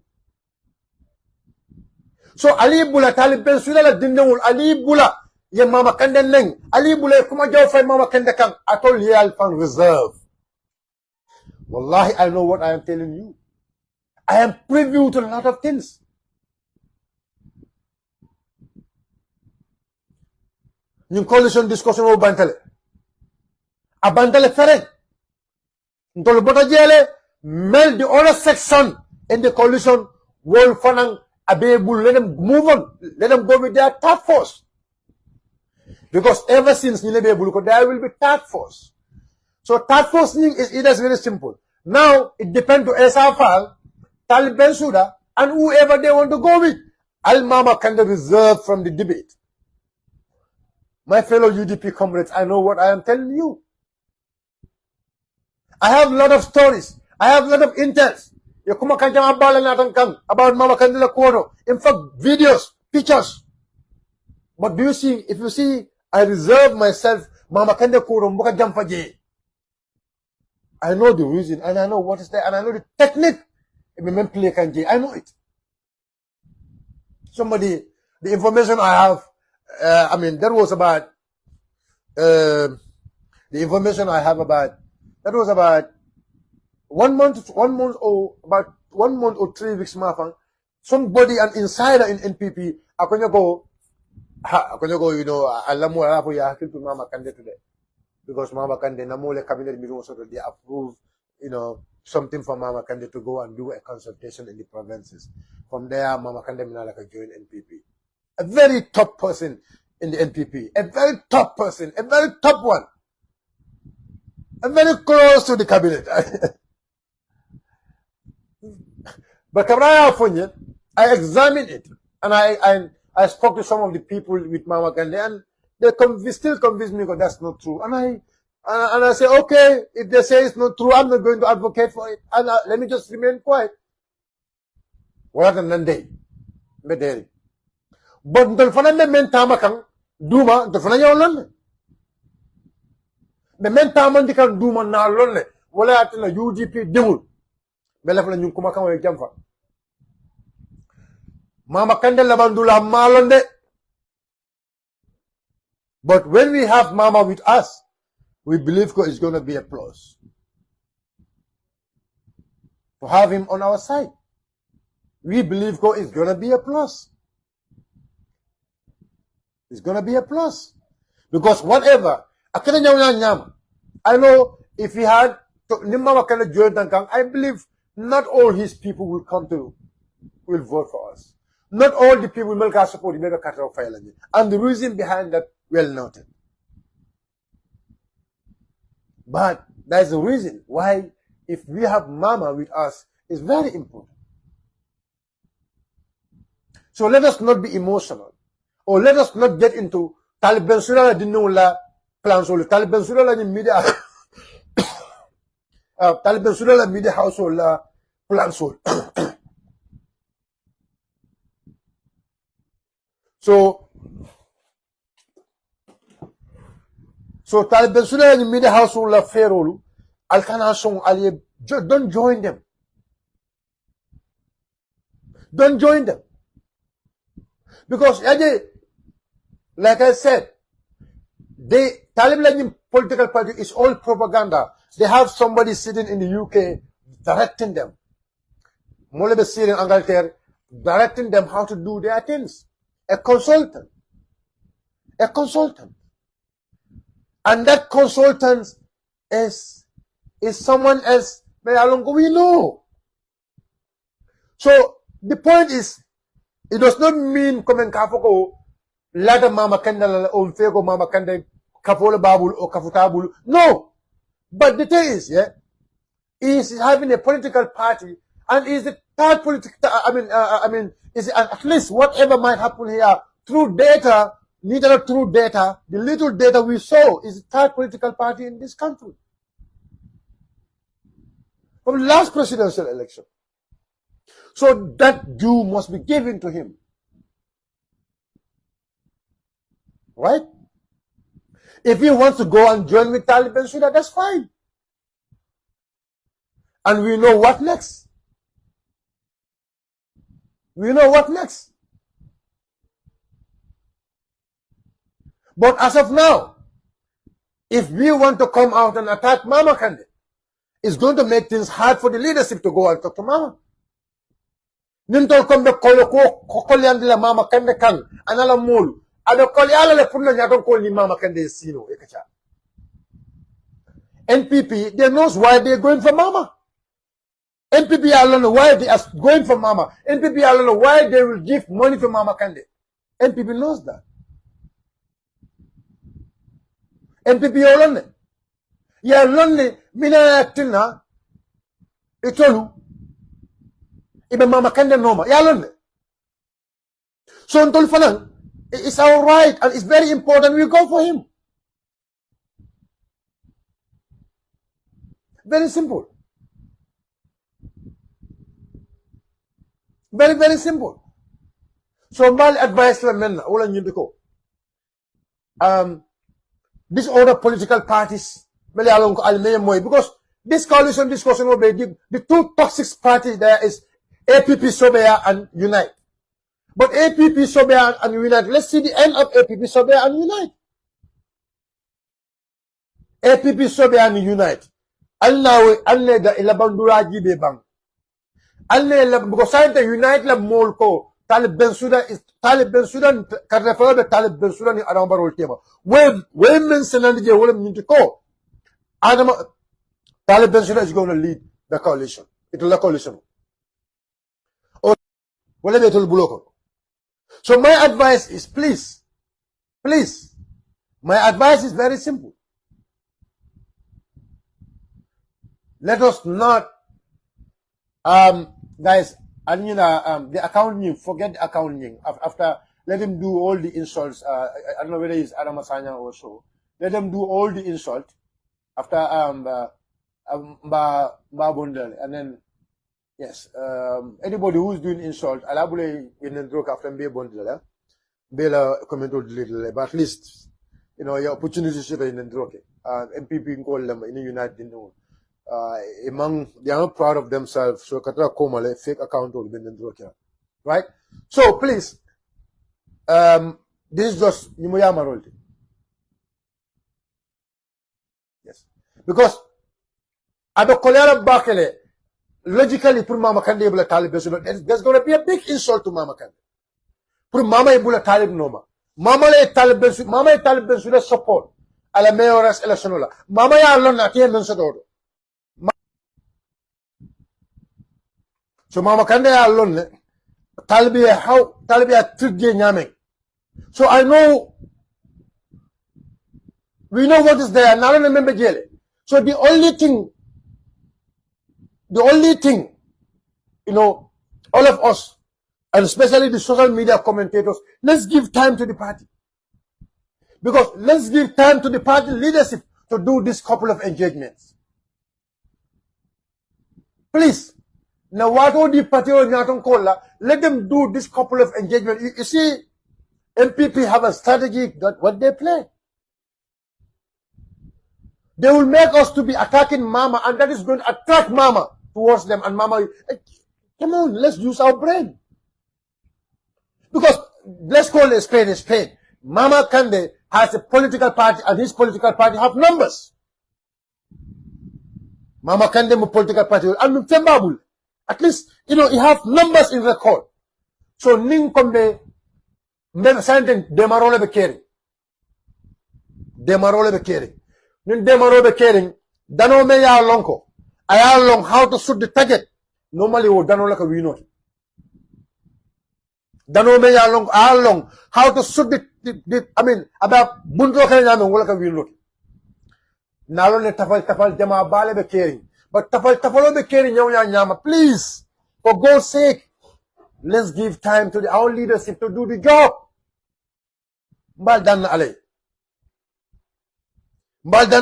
So Ali Bula Talib Ben Suda la Dindewul Ali Bula. Ye Mama Kande Neng. Ali Bule kuma jaw fay Mama Kande Kang. Atol Yal Fan Reserve. Wallahi, I know what I am telling you. I am privy to a lot of things. Yung coalition discussion o bantale. A bantale fere. Ntolo bota jele, mel the other section in the coalition will fanang abebul. Let them move on. Let them go with their task force. Because ever since there will be task force. So task force is very simple. Now it depends to SFL, Talib Ben Suda, and whoever they want to go with. Al Mama Kande reserve from the debate. My fellow UDP comrades, I know what I am telling you. I have a lot of stories. I have a lot of intels. About Mama Kande Kono. In fact, videos, pictures. But do you see, if you see, I reserve myself, Mama Kande Kono, Mboka Jampaje. I know the reason, and I know what is there, and I know the technique. I know it. The information I have, that was about, the information I have about, that was about 1 month or 3 weeks, somebody, an insider in NPP, you know, to Mama Kande today. Because Mama Kande, Namole cabinet meeting also they approve, you know, something for Mama Kande to go and do a consultation in the provinces. From there, Mama Kande Minalaka joined NPP. A very top person in the NPP. A very top person. A very top one. A very close to the cabinet. But I examined it. And I spoke to some of the people with Mama Kande, and they still convince me that that's not true. And I say, okay, if they say it's not true, I'm not going to advocate for it. And let me just remain quiet. What a Nande. But until Fanande men tamakang Duma, the Fanaya London. The men tamandikan Duma na lonely. Wala at the UDP demul. Belafla yung kumakang wa jamfa. Mama Kande labandula malonde. But when we have Mama with us, we believe it's going to be a plus. To have him on our side. We believe it's going to be a plus. It's going to be a plus. Because whatever, I know if he had, I believe not all his people will will vote for us. Not all the people will make us support the and the reason behind that well noted. But that's the reason why if we have Mama with us is very important. So let us not be emotional, or let us not get into Taliban Surah didn't know la plans or Taliban Surah in media Taliban Surah media household la plans or so Taliban Surah in media household la ferolu Alkana song Ali don't join them. Don't join them. Because, like I said, the Taliban political party is all propaganda. They have somebody sitting in the UK directing them. Molebe sitting in Angleterre directing them how to do their things. A consultant. A consultant. And that consultant is someone else. We know. So, the point is, it does not mean come and kafoko lada mama kanda fego mama kanda kafola babul or kafutabul. No. But the thing is, is having a political party and is the third political is at least whatever might happen here through data, neither through data, the little data we saw is the third political party in this country. From the last presidential election. So that due must be given to him. Right? If he wants to go and join with Taliban Suda, that's fine. And we know what next. We know what next. But as of now, if we want to come out and attack Mama Kande, it's going to make things hard for the leadership to go and talk to Mama. Nintol kombe kolo ko kolyandi la Mama Kande kan anala mulu ado kolyala le punna nyaton ko ni Mama Kande sino ekacha. NPP, they knows why they're going for Mama. NPP I don't know why they are going for Mama. NPP I don't know why they will give money to Mama Kande. NPP knows that. NPP alone. Ya lonne mina tina itolu ibe Mama Kande noma. Ya lonne. So untol fanan, it's our right and it's very important we go for him. Very simple. Very, very simple. So my advice la men wala nyindiko. These other political parties, because this coalition discussion will be the two toxic parties there is APP Sobea and Unite. But APP Sobea and Unite, let's see the end of APP Sobea and Unite. APP Sobea and Unite. Allah da ilabandura jibe bang. Allah because I Unite la molko. Talib Ben Sudan can refer to Talib Ben Sudan in Aramba Roll Tema. When mentioned the Willem Nintiko, Talib Ben Sudan is going to lead the coalition. It will be a coalition. Or whatever it will be. So my advice is please, my advice is very simple. Let us not, guys, and the accounting, forget the accounting. After, let them do all the insults. I don't know whether it's Adamasanya or so. Let them do all the insult after Bundle. And then, yes, anybody who's doing insult, Alabule in the joke after Mbe Bundle, Bela comment little, but at least, your opportunities in the joke. MPP call them in the United Kingdom. They are not proud of themselves, so Katra Komale, fake account will be in the right? So please, this is just Nimuyama Rolti. Yes. Because Ado Kolera Bakele, logically, put Mama Kande Ibula Talib, there's going to be a big insult to Mama Kande. Put Mama Ibula Talib Noma. mama e Talib Bensouda support ala mayores election la mama ya lonna tie men sodo so mama kande ya lonne Talib ya trigge nyame. So I know, we know what is there. Now I remember jail. So the only thing, you know, all of us, and especially the social media commentators, let's give time to the party. Because let's give time to the party leadership to do this couple of engagements. Please. Now what all the party let them do this couple of engagements. You see, MPP have a strategy that what they play. They will make us to be attacking Mama, and that is going to attract Mama towards them. And Mama, come on, let's use our brain. Because let's call a spade a spade. Mama Kande has a political party, and his political party have numbers. Mama Kande mo political party, and Mtembabul. At least, you know, he have numbers in record. So ning kombe Santen demarole be caring. Demarole be caring. Nin demarole be caring. Dano me ya lonko. Aya long how to shoot the target. Normally wo dano like a wino. Dano me ya long how to shoot the I mean about bunto kaya namin wala ka wino. Nalo ne tafal jama bale be caring. But tafalo be caring nyama. Please, for God's sake, let's give time to our leadership to do the job. Mbal dan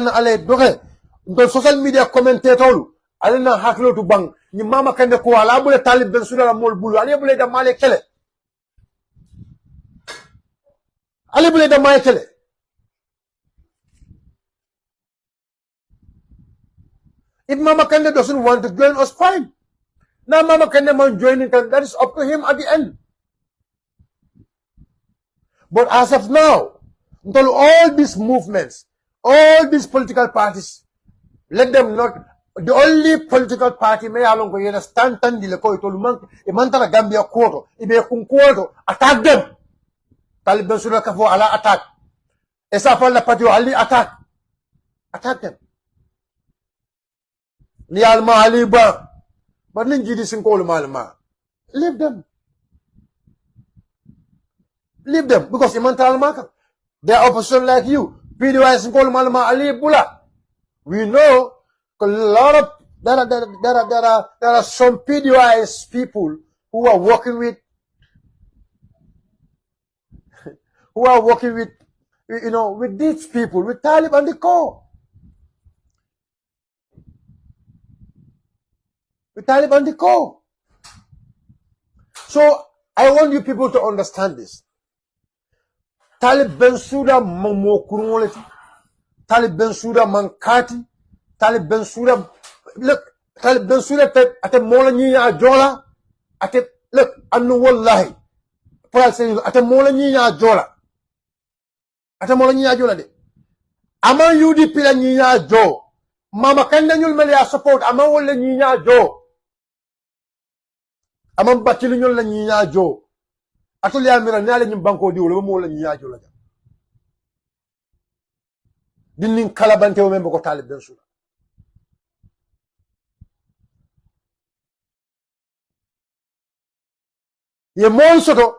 ale doge ndo social media commentator alena haklo to bang ni Mama Kande ko ala bule Talib Bensouda la mol bulu ale bule da male kele if Mama Kande doesn't want to join us, fine. Now Mama Kande won't join it, and that is up to him at the end. But as of now, until all these movements, all these political parties, let them not. The only political party may along go stand dile ko itolu man e mantara Gambia koto e be kun koto attack them. Talib Bensouda ka fo ala attack. Esa fa la party ali attack them. Ni alma ali ba but ninji di sin ko malma. Leave them because imantal maka. They are opposition like you. PDY sin ko malma ali bula. We know a lot of there are some PDYs people who are working with you know with these people, with Talib and the core. So I want you people to understand this. Talib Bensouda mo kurungoleti. Talib Bensouda mankati. Talib Bensouda, look, Talib Bensouda ate mola nyiya jola. Ate, look, anu wallahi. Paul saying, ate mola nyiya jola. De. Ama UDP la nyiya jo. Mama Kande nyul mele ya support, ama wole nyiya jo. Ama mbatilu nyul la nyiya jo. Atuli ya mira nyale nyimbanko di wole mola nyiya jo la. Dinin kalabante o membo ko Talib Bensouda. Ye mon soto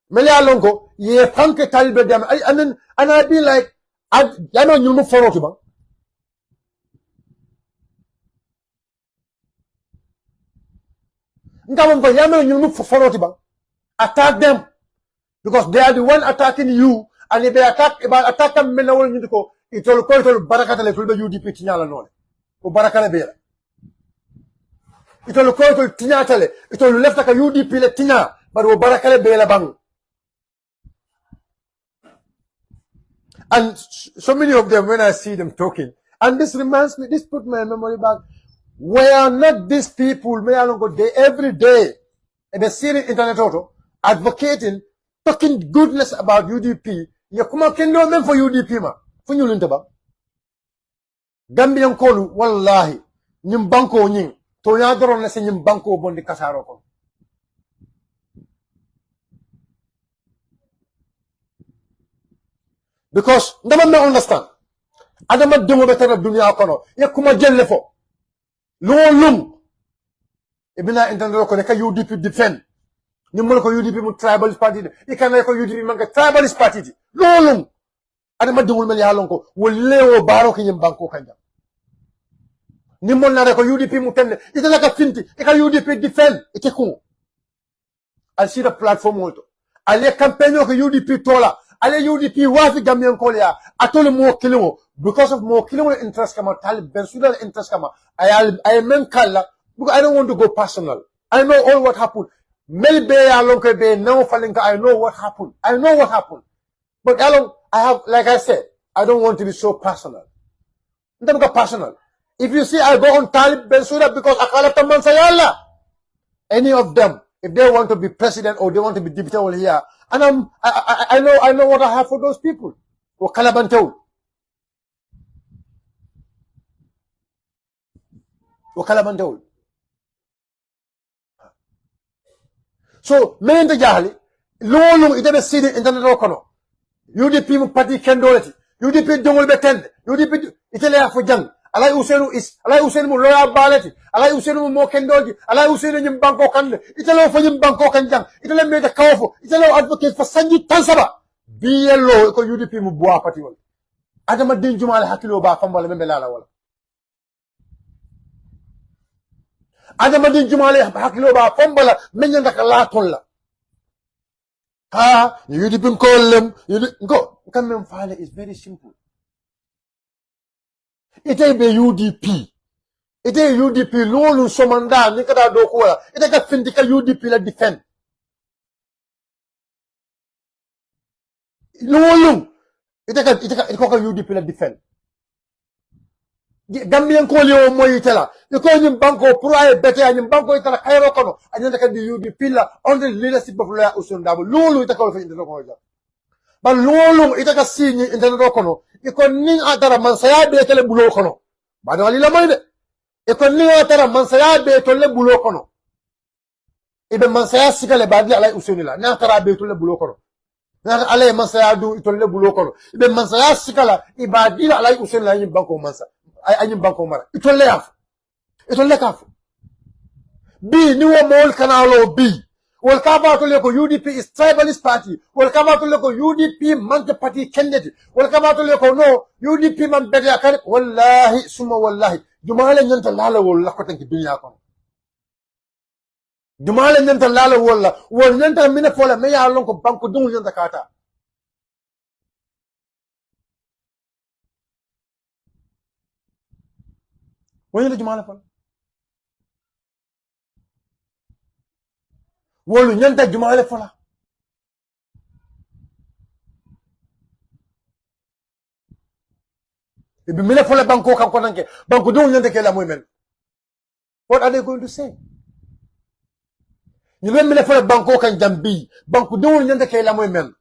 mele alonko ye fanke Talib dem and I be like yano nyumu foroti ba ngam ko yano nyumu foroti ba attack them because they are the one attacking you, and if they attack them men wol nyindiko itol barakata le tulbe UDP tinyala nole ko barakala be itol tinyata le itol lefta ka UDP le tinya but wo barakale be la bang. And so many of them, when I see them talking, and this reminds me, this put my memory back. Were not these people, every day, and they see the internet auto, advocating, talking goodness about UDP. You come on, can do them for UDP, ma? For you, Lintaba. Gambian Kolu, wallahi, Nimbanko Ning, Toyadron, let's say Nimbanko Bondi Kasaroko. Because never me understand. Adama dungo betara dunia kono. Ye kuma jelle fo. Lum. Ibina intendero ko ka UDP defend. Ni mo ko UDP mu tribalist party. E kan ko UDP man ka tribalist party. Lum. Adama dungo mel yalon ko wolle o baro ki nyim banko kanja. Ni mo na ko UDP mu tende. Ita la ka finti. E ka UDP defend. Ite ko. Al see the platform molto. Ale campaign ko UDP tola. Ale UDP wafi Gambian kolia. Atole mo kilimo. Because of more killing interest kama talib Bensouda interest kama I men kala because I don't want to go personal. I know all what happened. Maybe along be now falling I know what happened. I know what happened. But along I have like I said, I don't want to be so personal. Don't go personal. If you see I go on Talib Bensouda because Akala Taman Sayala. Any of them, if they want to be president or they want to be deputy over here, and I know what I have for those people. Or Kalabantau. So, men the jahli, lolo ite be sidi internet kono. UDP mu party kendolati. UDP dongol be tende. UDP itele afo jang. Alay Usenu mu loya balati. Alay Usenu mo kendolji. Alay Usenu nyim banko kande. Itele fo nyim banko kanjang. Itele me de kawfo. Itele advocate for sanji tansaba. BLO ko UDP mu boa party wala. Adama din jumale hakilo ba fambale membe lala wala. Adama din jumale hakilo ba fombala menya ndaka la tolla ha you dip call them you go come file is very simple ite be UDP lolu somanda ni kada do ko wala ite ka findika UDP la defend lolu ite ko UDP la defend Gambian ko liyo mo yitela ko nyim banko pour ay bete nyim banko itala kayro kono anyanda kan di UDP la under leadership of Lawyer Usundabo lolu itaka fa internet ko ja ba lolu itaka sinyi internet kono iko ning atara man saya be tele bulo kono ba do la may de iko ning atara man saya be tele bulo kono ibe man saya sikale ba di ala Usundila na atara be tele bulo kono na ala man saya du tele bulo kono ibe man saya sikala ibadi ala Usundila nyim banko mansa anyim banko mara itolle kaf bi ni wo mol kanalo bi wol kaba to le ko UDP is tribalist party wol kaba to le ko UDP man party candidate wol kaba to le ko no UDP man bede akare wallahi summa wallahi jumale nyanta lala wol la ko tan ki dunya ko jumale nyanta lala wol nyanta mina fola me ya lon ko banko dum nyanta kata wani la jumala fal wolu nyanta jumala fala ibi mila fala banko kan konanke banko do nyanta ke la moy men what are they going to say ni mila fala banko kan jambi banko do nyanta ke la moy men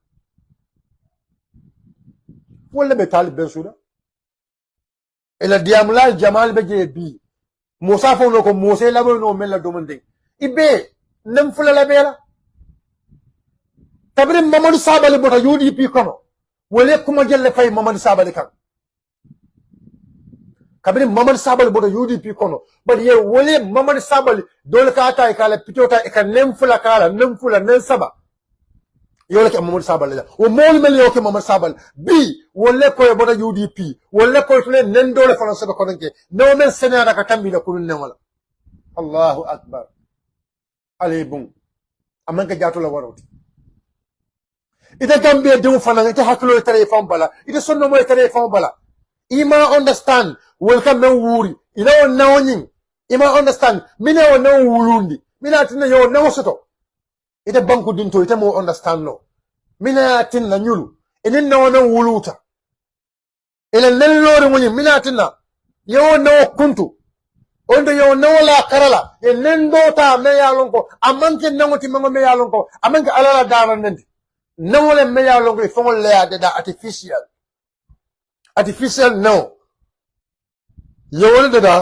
wala be Talib Bensouda ela diamula jamal beje bi musa fo no ko musa la no mel domande ibe nem fula la bela tabri Mamadou Sabali bota UDP kono wole kuma jelle fay Mamadou Sabali kan kabri Mamadou Sabali bota UDP kono but ye wole Mamadou Sabali dole ka ta kala pitota e kan nem fula kala nem fula nem saba yole ke Mamadou Sabali o mol mel yo ke Mamadou Sabali bi wolle ko bota UDP wolle ko tule nendo le français ko nanke no men senara ka tambi la kunun wala Allahu akbar ali bun amanka jato la waroti ita Gambia de fana ita haklo téléphone bala ita sonno mo téléphone bala ima understand welcome men wuri ina on nawnyin ima understand mina on naw wulundi mina tinna yo naw soto ita banku dinto ita mo understand no mina tinna nyulu enen no wuluta ila lellore mo mina tinna yo no kuntu ondo yo no la karala enen do ta me yalon ko amanke nangoti mango me yalon ko amanke alala dara nende nangole me yalon ko fongol le de da artificial no yo wala de da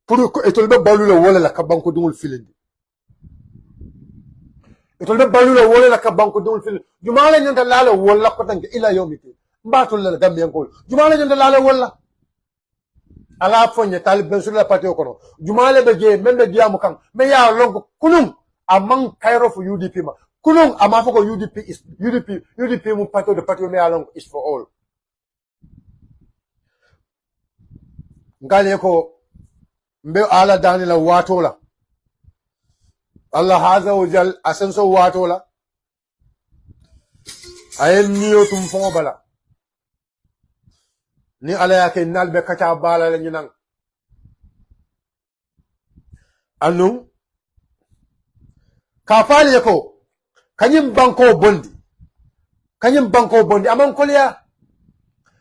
pour ko etol be balu la wala la ka banko dungul filindi itolde balula wole la ka banko dum fil jumala nyanta lala wala ko tan ila yomiti mbatul la Gambian ko jumale jonde la wala ala fonye talib ben sur la patio kono jumale be je membe diamu kan me ya lonko kunum among Cairo for UDP ma kunun amafoko UDP mu patio de patio me ya lonko is for all ngale ko mbe ala dani la watola Allah haza wajal asenso watola ayen niyo tum fongo bala ni ala yake nalbe kacha bala la nyinang anu kafali yako kanyim banko bondi amon kolya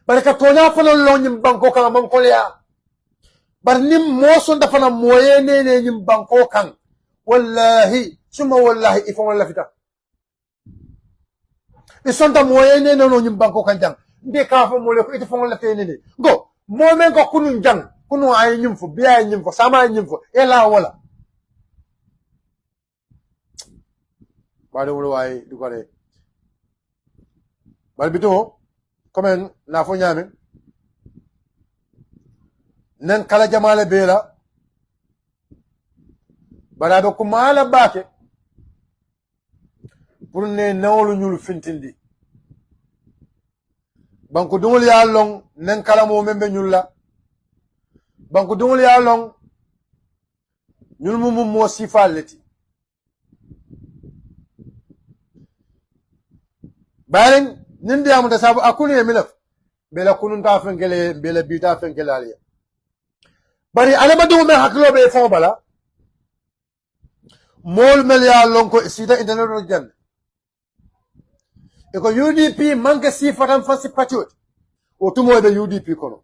baraka tona fana lo nyim banko kan amon kolya bar nim moson da fana moye ne nyim banko kan wallahi suma wallahi ifon wala fita isonta moye ne no nyim banko kan jang de ka fa mo le ko ifon wala fe ne go momen ko kunun jang kunu ay nyim fo biya nyim fo sama nyim fo ela wala bade wolo way du ko de bal bito comme na fo nyame nan kala jamale bela barabe ko mala bake pour ne nawlu ñul fintindi banko dungul ya long nan kala mo membe ñul la banko dungul ya long ñul mum mo sifaleti baren nindi amu da sabu akuni e milaf bela kunun ta fengele bela bita fengele aliya bari alama dungu me haklo be fo bala mol mel ya lonko sida internet jan eko UDP manke sifatan fasi patriot o tumo be UDP kono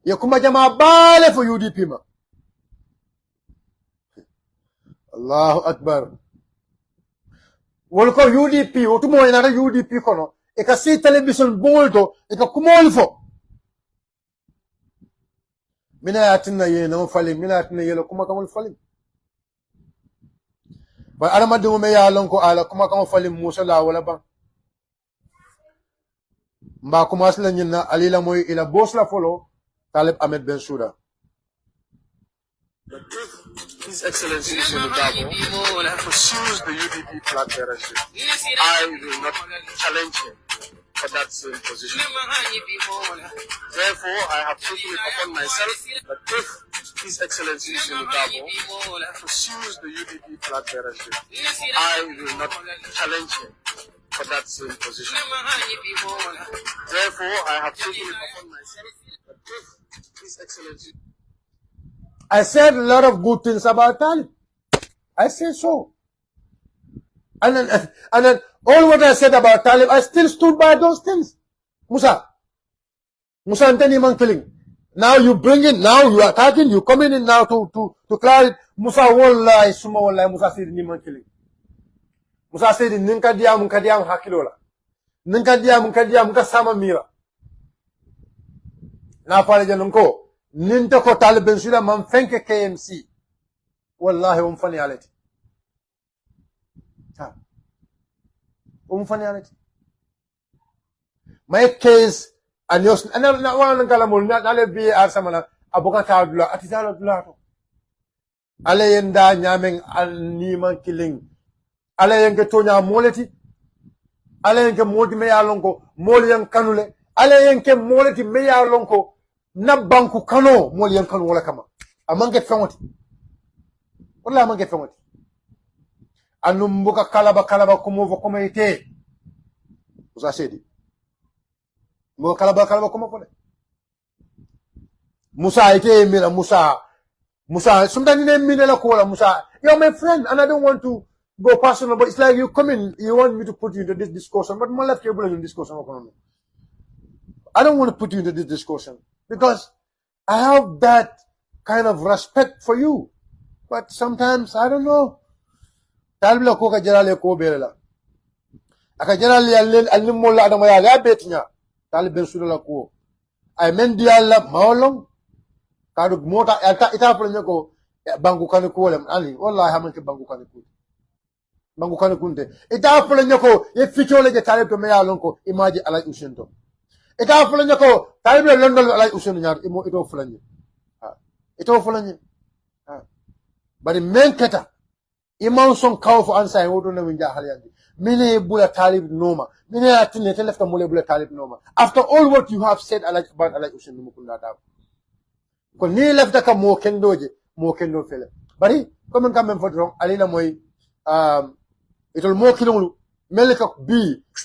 ye kuma jama bale fo UDP ma Allahu akbar wolko UDP o tumo ina UDP kono e ka si television bolto e ka kumol fo mina yatinna ye no fali mina yatinna ye lo kuma kamol fali ba alama dungu me ya lonko ala kuma kamol fali musa la wala ba mba kuma asla nyina alila moy ila boss la folo Talib Ahmed Bensouda. His Excellency Sunudabo pursues the UDP flag bearership. I will not challenge him for that same position. Therefore, I have taken it upon myself that if His Excellency Sunudabo pursues the UDP flag bearership, I will not challenge him for that same position. Therefore, I have taken it upon myself that if His Excellency I said a lot of good things about Talib. I said so. And then all what I said about Talib, I still stood by those things. Musa Antony man killing. Now you bring it, now you are attacking, you coming in now to clarify. Musa wallahi, suma wallahi, Musa said ni man killing. Musa said ninka diam hakilola. Ninka diam sama mira. Na pale janonko. Ninta ko Talib Bensouda man fenke KMC wallahi fani alati ta fani alati my case and yos ana na wana kala mol na le bi ar samana abokata dula atizala dula to ale yenda nyamen an niman killing ale yenke tonya moleti ale yenke modi me yalonko mol yan kanule ale yenke moleti me yalonko na banku kano mol yan kanu wala kama amange fengoti wala amange fengoti anumbuka kalaba kumovo komite usa sedi mo kalaba kumo pole Musa ite mira Musa sometimes you name la kola Musa you're my friend and I don't want to go personal but it's like you come in you want me to put you into this discussion but my life cable in discussion I don't want to put you into this discussion because I have that kind of respect for you. But sometimes, I don't know. Talib la ko ka jarale ko belela. Aka jarale alim mola adama ya ga betnya. Talib Bensouda la ko. Ay men diala mawlong. Kadu mota ita pulnya ko bangu kan ko lem ali. Wallahi haman ke bangu kan ko. bangu kan kunte ita fula nyako ye ficho le je talib to me ya lonko imaji alay usento ita fula nyako talib le londol alay usento nyar imo ito fula nyi ito fula nyi bari men keta imam son kaw fo ansa wodo na winja halyandi mine bula talib noma mine atine telefta mole bula talib noma after all what you have said about alay usento mukunda da ko ni lefta ka mo kendo fele bari comme quand même fodron alina moy itol mo kilonglu melka bi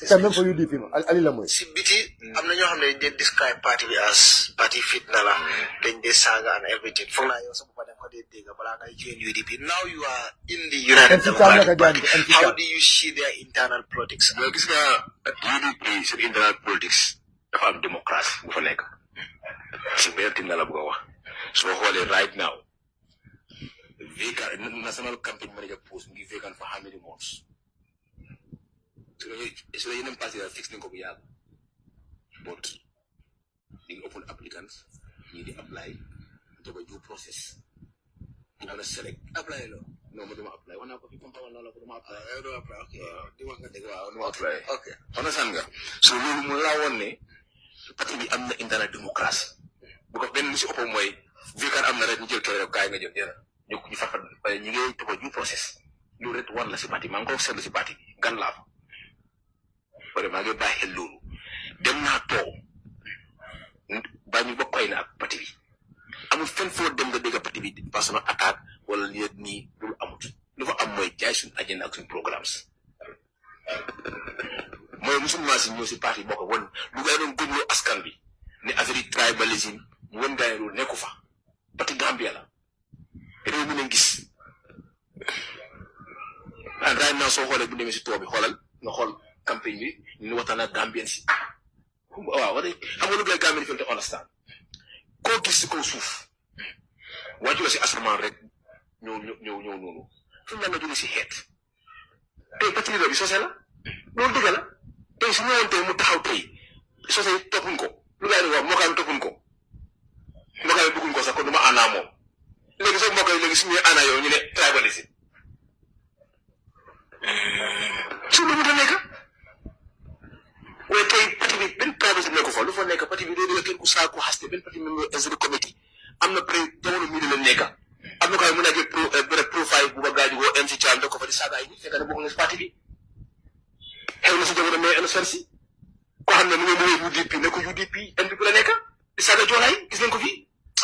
quand même for UDP alila moy si biti am na ñoo xam ne dañ describe party bi as party fitna la dañ de saga and everything foog naa yow sa bopp dañ ko dee dégg balaa ngay join UDP now you are in the United Democratic Party how do you see their internal politics well gis nga UDP seen internal politics dafa am démocratie bu fa nekk si bertin la bëgg a wax soo xoolee right now vacant national campaign manager post ngi vacant for how many months so yeneen parti la fix nañ ko bu yàgg but di open applicants ñi di apply doga due process di mën a select apply lo non ma duma apply wax naa ko fi comme wala la ko duma apply duma apply ok di wax nga dëgg waaw duma apply ok on san nga so loolu mu laa woon ne parti bi am na internal démocratie bu ko benn si ëpp mooy vacant am na rek ñu jël kay rek kaay nga jël dina ñu fa ñi ngi topp due process lu rek war la si parti maa ngi ko seetlu si parti gan laa fa pare maa ngi bàyyi xel loolu dem naa toog ba ñu bokkoy na ak parti bi amul fenn foo dem nga dégg parti bi personal attaque wala li nii loolu amut lu fa am mooy jaay suñu agenda ak suñu programmes mooy musulman si ñëw si parti boo ko won lu ngay doon gëmloo askan bi ne affaire yi tribalisme mu won gaay loolu nekku fa parti Gambia la réew mi nañ gis and right now soo xoolee bu demee si tool bi xoolal nga xool campagne bi ñu waxtaan ak Gambien si waaw wax dëgg xam nga lu gay Gambien di understand koo gis si kaw suuf wàccu la si asamaan rek ñëw noonu fu mu nga jóge si xeet tey parti bi sosé la loolu dëgg la tey su ñëwoon tey mu taxaw tey sosé toppuñ ko lu gay di wax moo kaay toppuñ ko moo kaay bëgguñ ko sax kon du ma àndaa moom léegi soo mbokk yi léegi suñuy ana yow ñu ne tribalisme su lu mu da nekk waaye tey parti bi benn tribalisme nekku fa lu fa nekk parti bi doo dégg kenn ku saaku xaste benn parti même executive committee am na pré jamono mii di leen nekk am na ko mën a jël profile bu ba gaaju woo MC Thiam da ko fa di saaga yi fekk na bokk na si parti bi xew na si jamono mais NSR si koo xam ne mu ngi mooy UDP ne ko UDP NDP la nekk di saaga joolaay gis nañ ko fii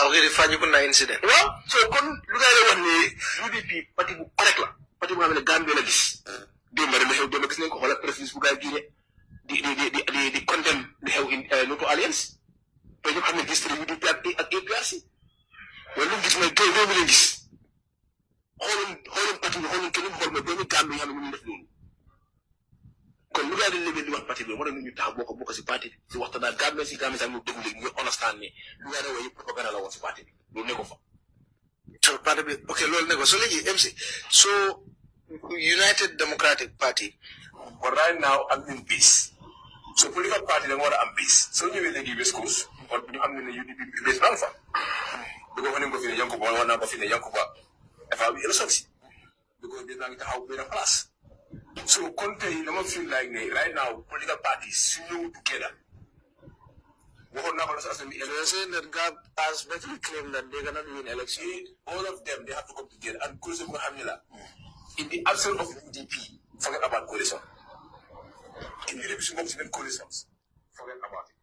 ok fàññi ko na incident waaw so kon lu ngay lay wax ne UDP parti bu correct la parti bu nga xam ne Gambie la gis démb rek la xew démb gis nañ ko xoolal président bu gaay génne di condemn li xew Noto Alliance te ñëpp xam ne gis nañu UDP ak APRC wala lu gis mooy réew mi lañ gis xoolum parti bi xoolum kenn xool mooy doomu Gambie yi xam ne mu ngi def loolu kon lu ngay di léegi di wax parti bi war nañu ñu tax bokk si parti si waxtaan ak Gambie sax ñu déglu léegi ñu understand ne lu ngay wax yëpp propagande la woon si parti bi loolu ne ko fa so parti bi ok loolu ne ko so léegi MC so United Democratic Party but right now I'm in peace so political party da nga war a am peace soo ñëwee léegi West Coast kon ñu am ne UDP bi bés naan fa du ko fa ne ko fi ne Yankuba war naa ko fi ne Yankuba dafa am élection si du ko bés naa ngi taxaw benn place so kon tey dama feel like ne right now political parties su ñëw together waxoon naa ko la sa assemblée you're saying that God has basically claimed that they're gonna win election all of them they have to come together and coalition nga xam ne la in the absence of UDP forget about coalition in UDP su bokk si benn coalitions forget about it.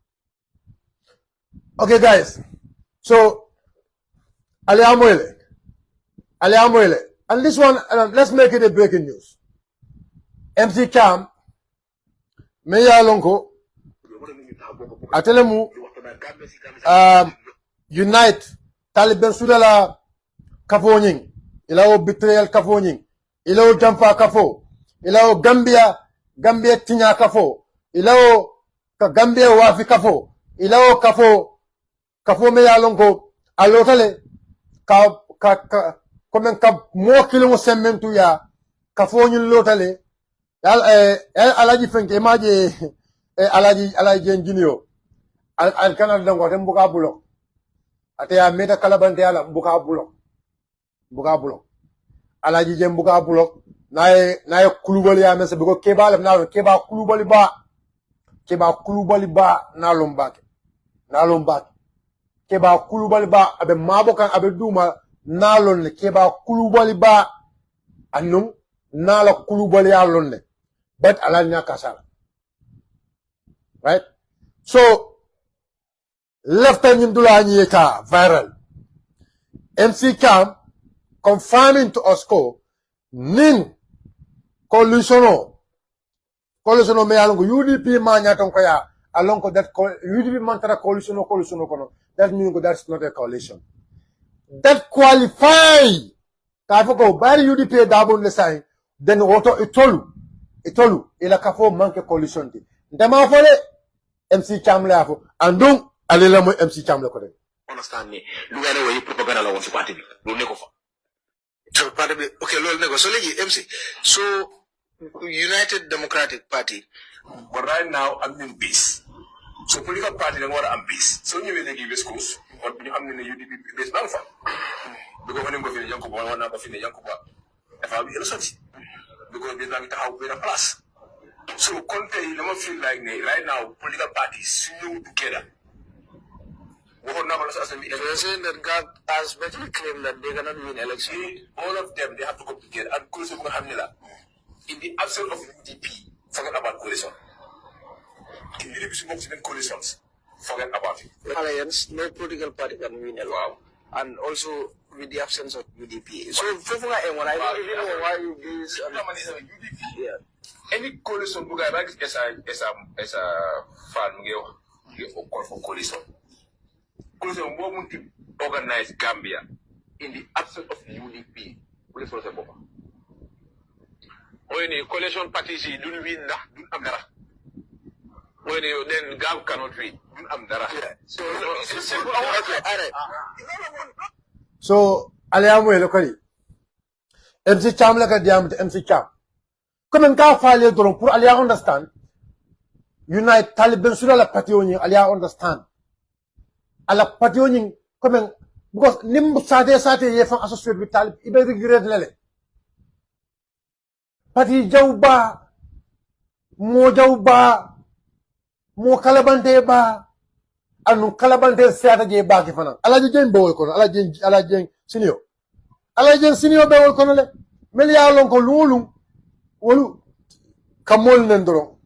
Okay, guys. So, Ali Amoyle. And this one, let's make it a breaking news. MC Cam, Meya Lonko, Atelemu, Unite, Taliban Sudala, Kafonying, Ilao Betrayal Kafonying, Ilao Jampa Kafo, Ilao Gambia Tinya Kafo, Ilao Gambia Wafi Kafo, Ilao Kafo Meya Lonko, Alotale, comme ka mo kilo sementu ya Kafonying Lotale, alaji fenke maje alaji engineer al kanal dango tem buka bulo ate ya meta kalabante ala buka bulo alaji jem buka bulo naye kulubali ya mese biko keba na keba kulubali ba na lomba keba kulubali ba abe mabo kan abe duma nalon ne keba kulubali ba annum nala kulubali ya lonne but ala nya kasala right so left and dula nyi ka viral MC Cam confirming to us ko nin coalition me alongo UDP manya ton ko ya alongo that UDP mantara coalition kono that means that's not a coalition that qualify ka foko bari UDP dabon le sai then woto itolu ila kafo manke coalition ti ndama fole MC Cam la fo andum alela mo MC Cam la ko de understand ni lu ngane way propaganda la won ci parti bi lu ne ko fa So, okay, Lord, so MC. So, United Democratic Party. But right now, I'm in peace. So, political party, then what I'm peace. So, you will give us schools, but you have in the UDP based man for. Because when you go to the Yankuba, one number in the Yankuba, if I be innocent, because there's not how we are plus. So, Conte, you don't feel like right now, political parties new together. They're saying that God has basically claimed that they cannot win election. All of them, they have to come together. And in the absence of UDP, forget about coalition. In UDP smokes even coalitions, forget about it. Alliance, no political party can win election. Wow. And also with the absence of UDP. So, when I don't know why this UDP. Yeah. Any coalition, as a fan, you call for coalition. Coalition won't organize Gambia in the absence of UDP. Police was a bomber. When the coalition parties don't win, when then Gab cannot win, so it's simple. So, Aliamu locally. MC Cham like a diam MC Cham. Come and go file pour Alia understand. Unite Taliban Sura la Pationi, Alia understand. Ala Pationi, come and because Nimbu Sate ye from associate with Talib, Ibe regret lele. Pati Jauba, Mo Jauba, Mo Calabante ba, anu Calabante strategy ba kifana. Ala Jen Bowl kono, ala Jen senior. Ala Jen senior Bowl kono le. Melia long ko lulu, wolu kamol nendro.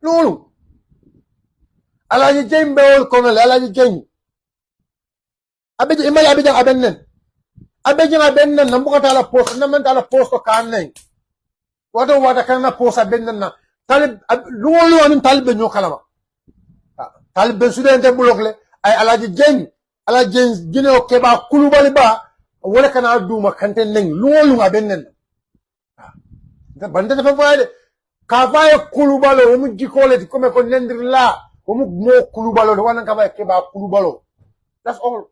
Lulu. Ala Jen Bowl kono le, ala Jen. Abeje imay abeje abennen. Abeje abennen nambuka ala post namanta ala post ko kanne. Wata kana post abennen na. Talib lulu anin talib nyo kalama. Talib student bulokle ay ala jen gine o keba kulubali ba wala kana duma kante neng lulu abennen. Da banda fa faade ka faye kulubalo o mu jikole ti comme ko nendrila o mu mo kulubalo wana ka faye keba kulubalo. That's all.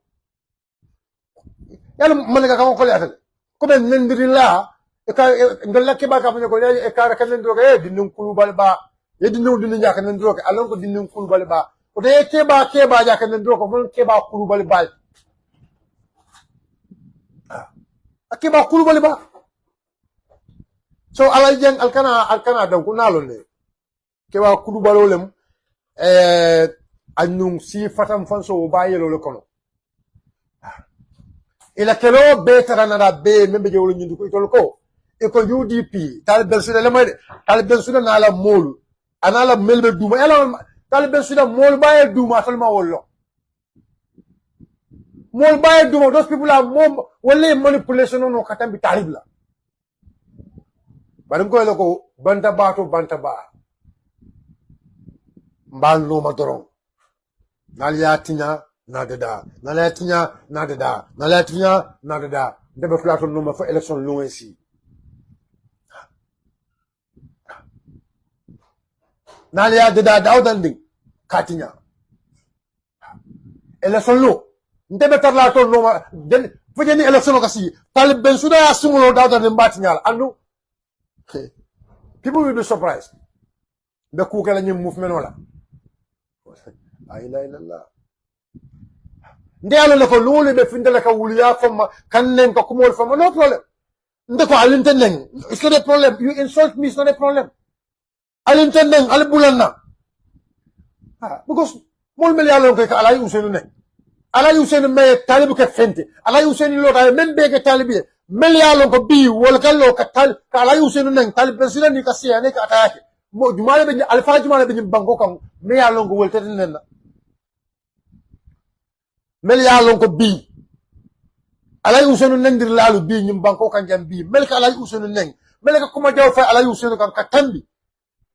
Yalla man ga ko le atal ko ben nendrila e ka ngalla ke ba ka ko e ka ka nendro ke dinun kulubal ba e dinun ja ka nendro ke alon ko dinun kulubal ba o de ke ba ja ka nendro ko mon ke ba kulubal ba ke ba kulubal ba so ala jeng alkana da ko nalon ne ke ba kulubalo lem annum si fatam fanso ba yelo le kono ila kelo be tarana be membe jewlo nyindu ko itol ko e ko UDP tal ben suda lamade tal ben suda na la molu anala melbe duma ela tal ben suda mol baye duma tolma wollo mol baye duma those people are more wala manipulation no katambi talib la baram ko elo ko banta ba mbal no madoron naliatinya nadada ndebe plateau no ma fa election loin si nalia dada dawdanding katinya election lo ndebe tarlato no ma den fujeni election ko si talib ben suda sumulo dawdanding batinyal andu people will be surprised be ku kala nyim movement wala la ilaha illallah ndelo le ko lolu be findele ka wuliya fama kannen ko kumol fama no problem ndeko alintendeng. It's not a problem. You insult me, it's not a problem. Alintendeng, alibulanna. Because mol mel yalon ke alay usenu ne. Alay usenu me talibu ke fente. Alay usenu lo ta men be ke talibi. Mel yalon ko bi wol kallo ka tal ka alay usenu ne talib president ni ka siya ne ka atake. Mo jumale be alfa jumale be banko kan me yalon ko wolte nenna. Mel yalon ko bi alay usenu nendir lalu bi nyim banko kan jam bi mel ka alay usenu neng mel ka kuma jaw fa alay usenu kan ka tambi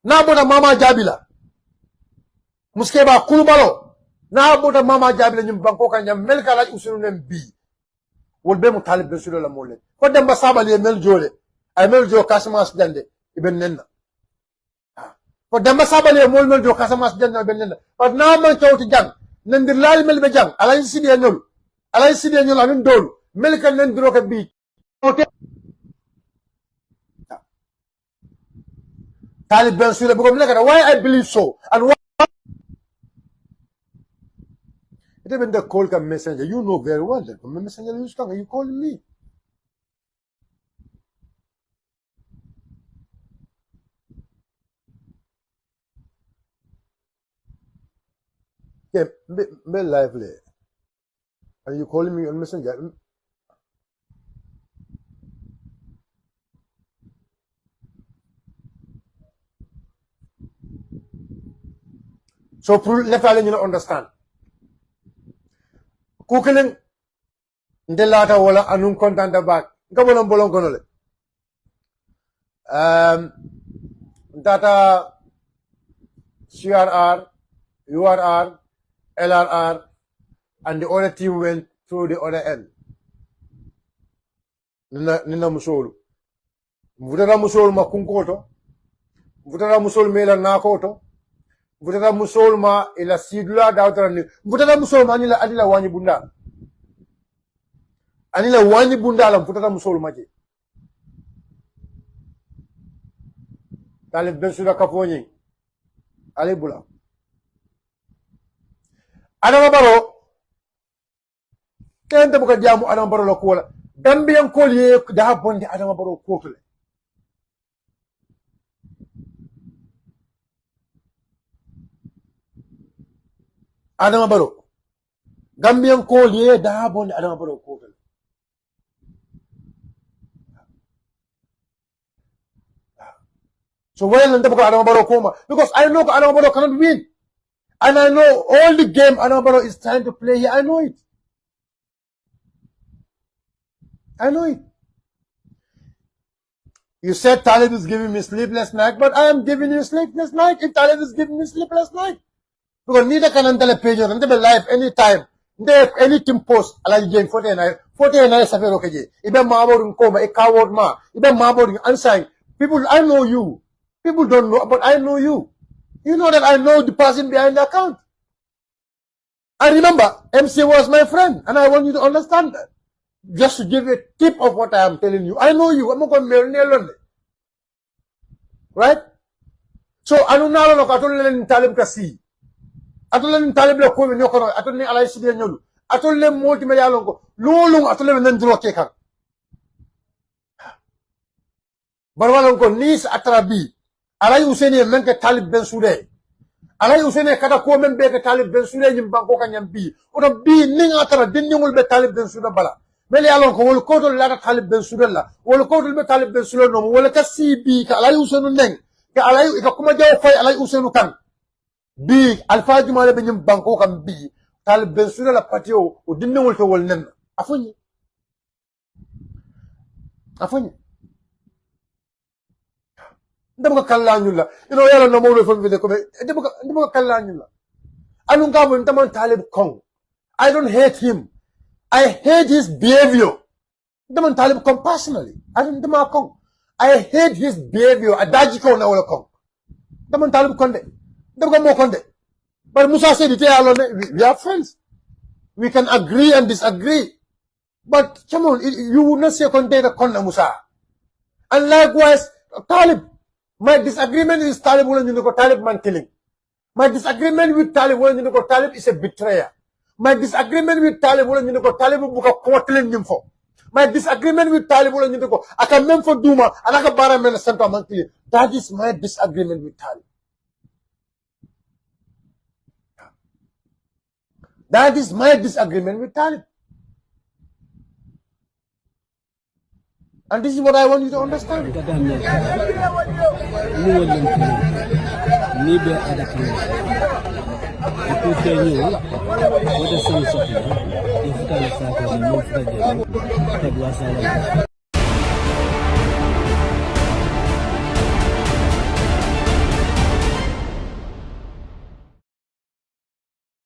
na bona mama jabila muskeba kulubalo na bona mama jabila nyim banko kan jam mel ka alay usenu nen bi wol be mu talib be sulo la molle ko dem ba sabali mel jole ay mel jo kasmas jande iben nenna ko dem ba sabali mel jo kasmas jande iben nenna pat na man tawti jang nendir lalu mel be jang alay sidi ñol amin dolu Melka Nendroka beach. Taliban Sula Bugam, why I believe so. And why it even the call come messenger. You know very well that the messenger is coming, you call me. Yeah, be lively. And you calling me on messenger. So let you understand. Cooking the latter wala anun content about Gabolon Bolon Gonole. Data CRR, URR, LRR, and the other team went through the other end. Nina Musolu. Vutara Musolu ma kunkoto. Vutara Musolu mela nakoto. Vutara musolma ila sidula dautarani. Vutara musolma anila wani bunda. Anila wani bunda la vutara musolma je. Talib bensula kaponi. Ali bula. Adama baro. Kente buka jamu adama baro lokola. Gambian kolye daha bondi adama baro kokole. Adama baro. Gambian kolye daha bondi adama baro kokole. So why nante buka adama baro koma? Because I know adama baro cannot win. And I know all the game adama baro is trying to play here. I know it. I know it. You said Talib is giving me sleepless night, but I am giving you sleepless night if Talib is giving me sleepless night. Because neither can I page or live anytime. They anything post like Jane 49 Safero Kaji. Ibe Mabor Koma, a coward ma, Ibe Mabor unsigned. People, I know you. People don't know, but I know you. You know that I know the person behind the account. I remember MC was my friend, and I want you to understand that. Just to give you a tip of what I am telling you. I know you. I'm not going to marry. Right? So, I don't know if I told Talib Kasi. I told him Talib la ko nyoko no. I told him alay sidi nyolu. I told him multi mayalon ko. Lulung I told him nandro kekan. Barwalon ko nis atrabi. Alay useni menke Talib Ben Sude. Alay useni kada ko men be ke Talib Ben Sude nyim banko kanyam bi. Odo bi ninga atra din nyungul be Talib Ben Sude bala. Meli alon ko wol kotol la Talib Ben Sude la. Wol kotol be Talib Ben Sude no wol ka CB ka alay usenu neng. Ka alay ka kuma jaw fay alay usenu kan. Bi alfa jumale be nyim banko kam bi Talib Ben Sude la patio o dinne wol to wol nen afuni ndam ko kala nyulla yalla no mawlo fon vide ko ndam ko kala nyulla anu ngabo ndam Talib Kong. I don't hate him. I hate his behavior. Ndam Talib Kong personally. I don't ndam Kong. I hate his behavior. Adaji ko na wala Kong. Ndam Talib Konde. But Musa said, we are friends. We can agree and disagree. But come on, you would not say container Konda Musa. And likewise, Talib. My disagreement is Talib Talib man killing. My disagreement with Talib Talib is a betrayer. My disagreement with Talib Talib buka quartering nyimfo. My disagreement with Talib, I can remember for Duma, and I can bara Central Monthly. That is my disagreement with Talib. That is my disagreement with Talib. And this is what I want you to understand.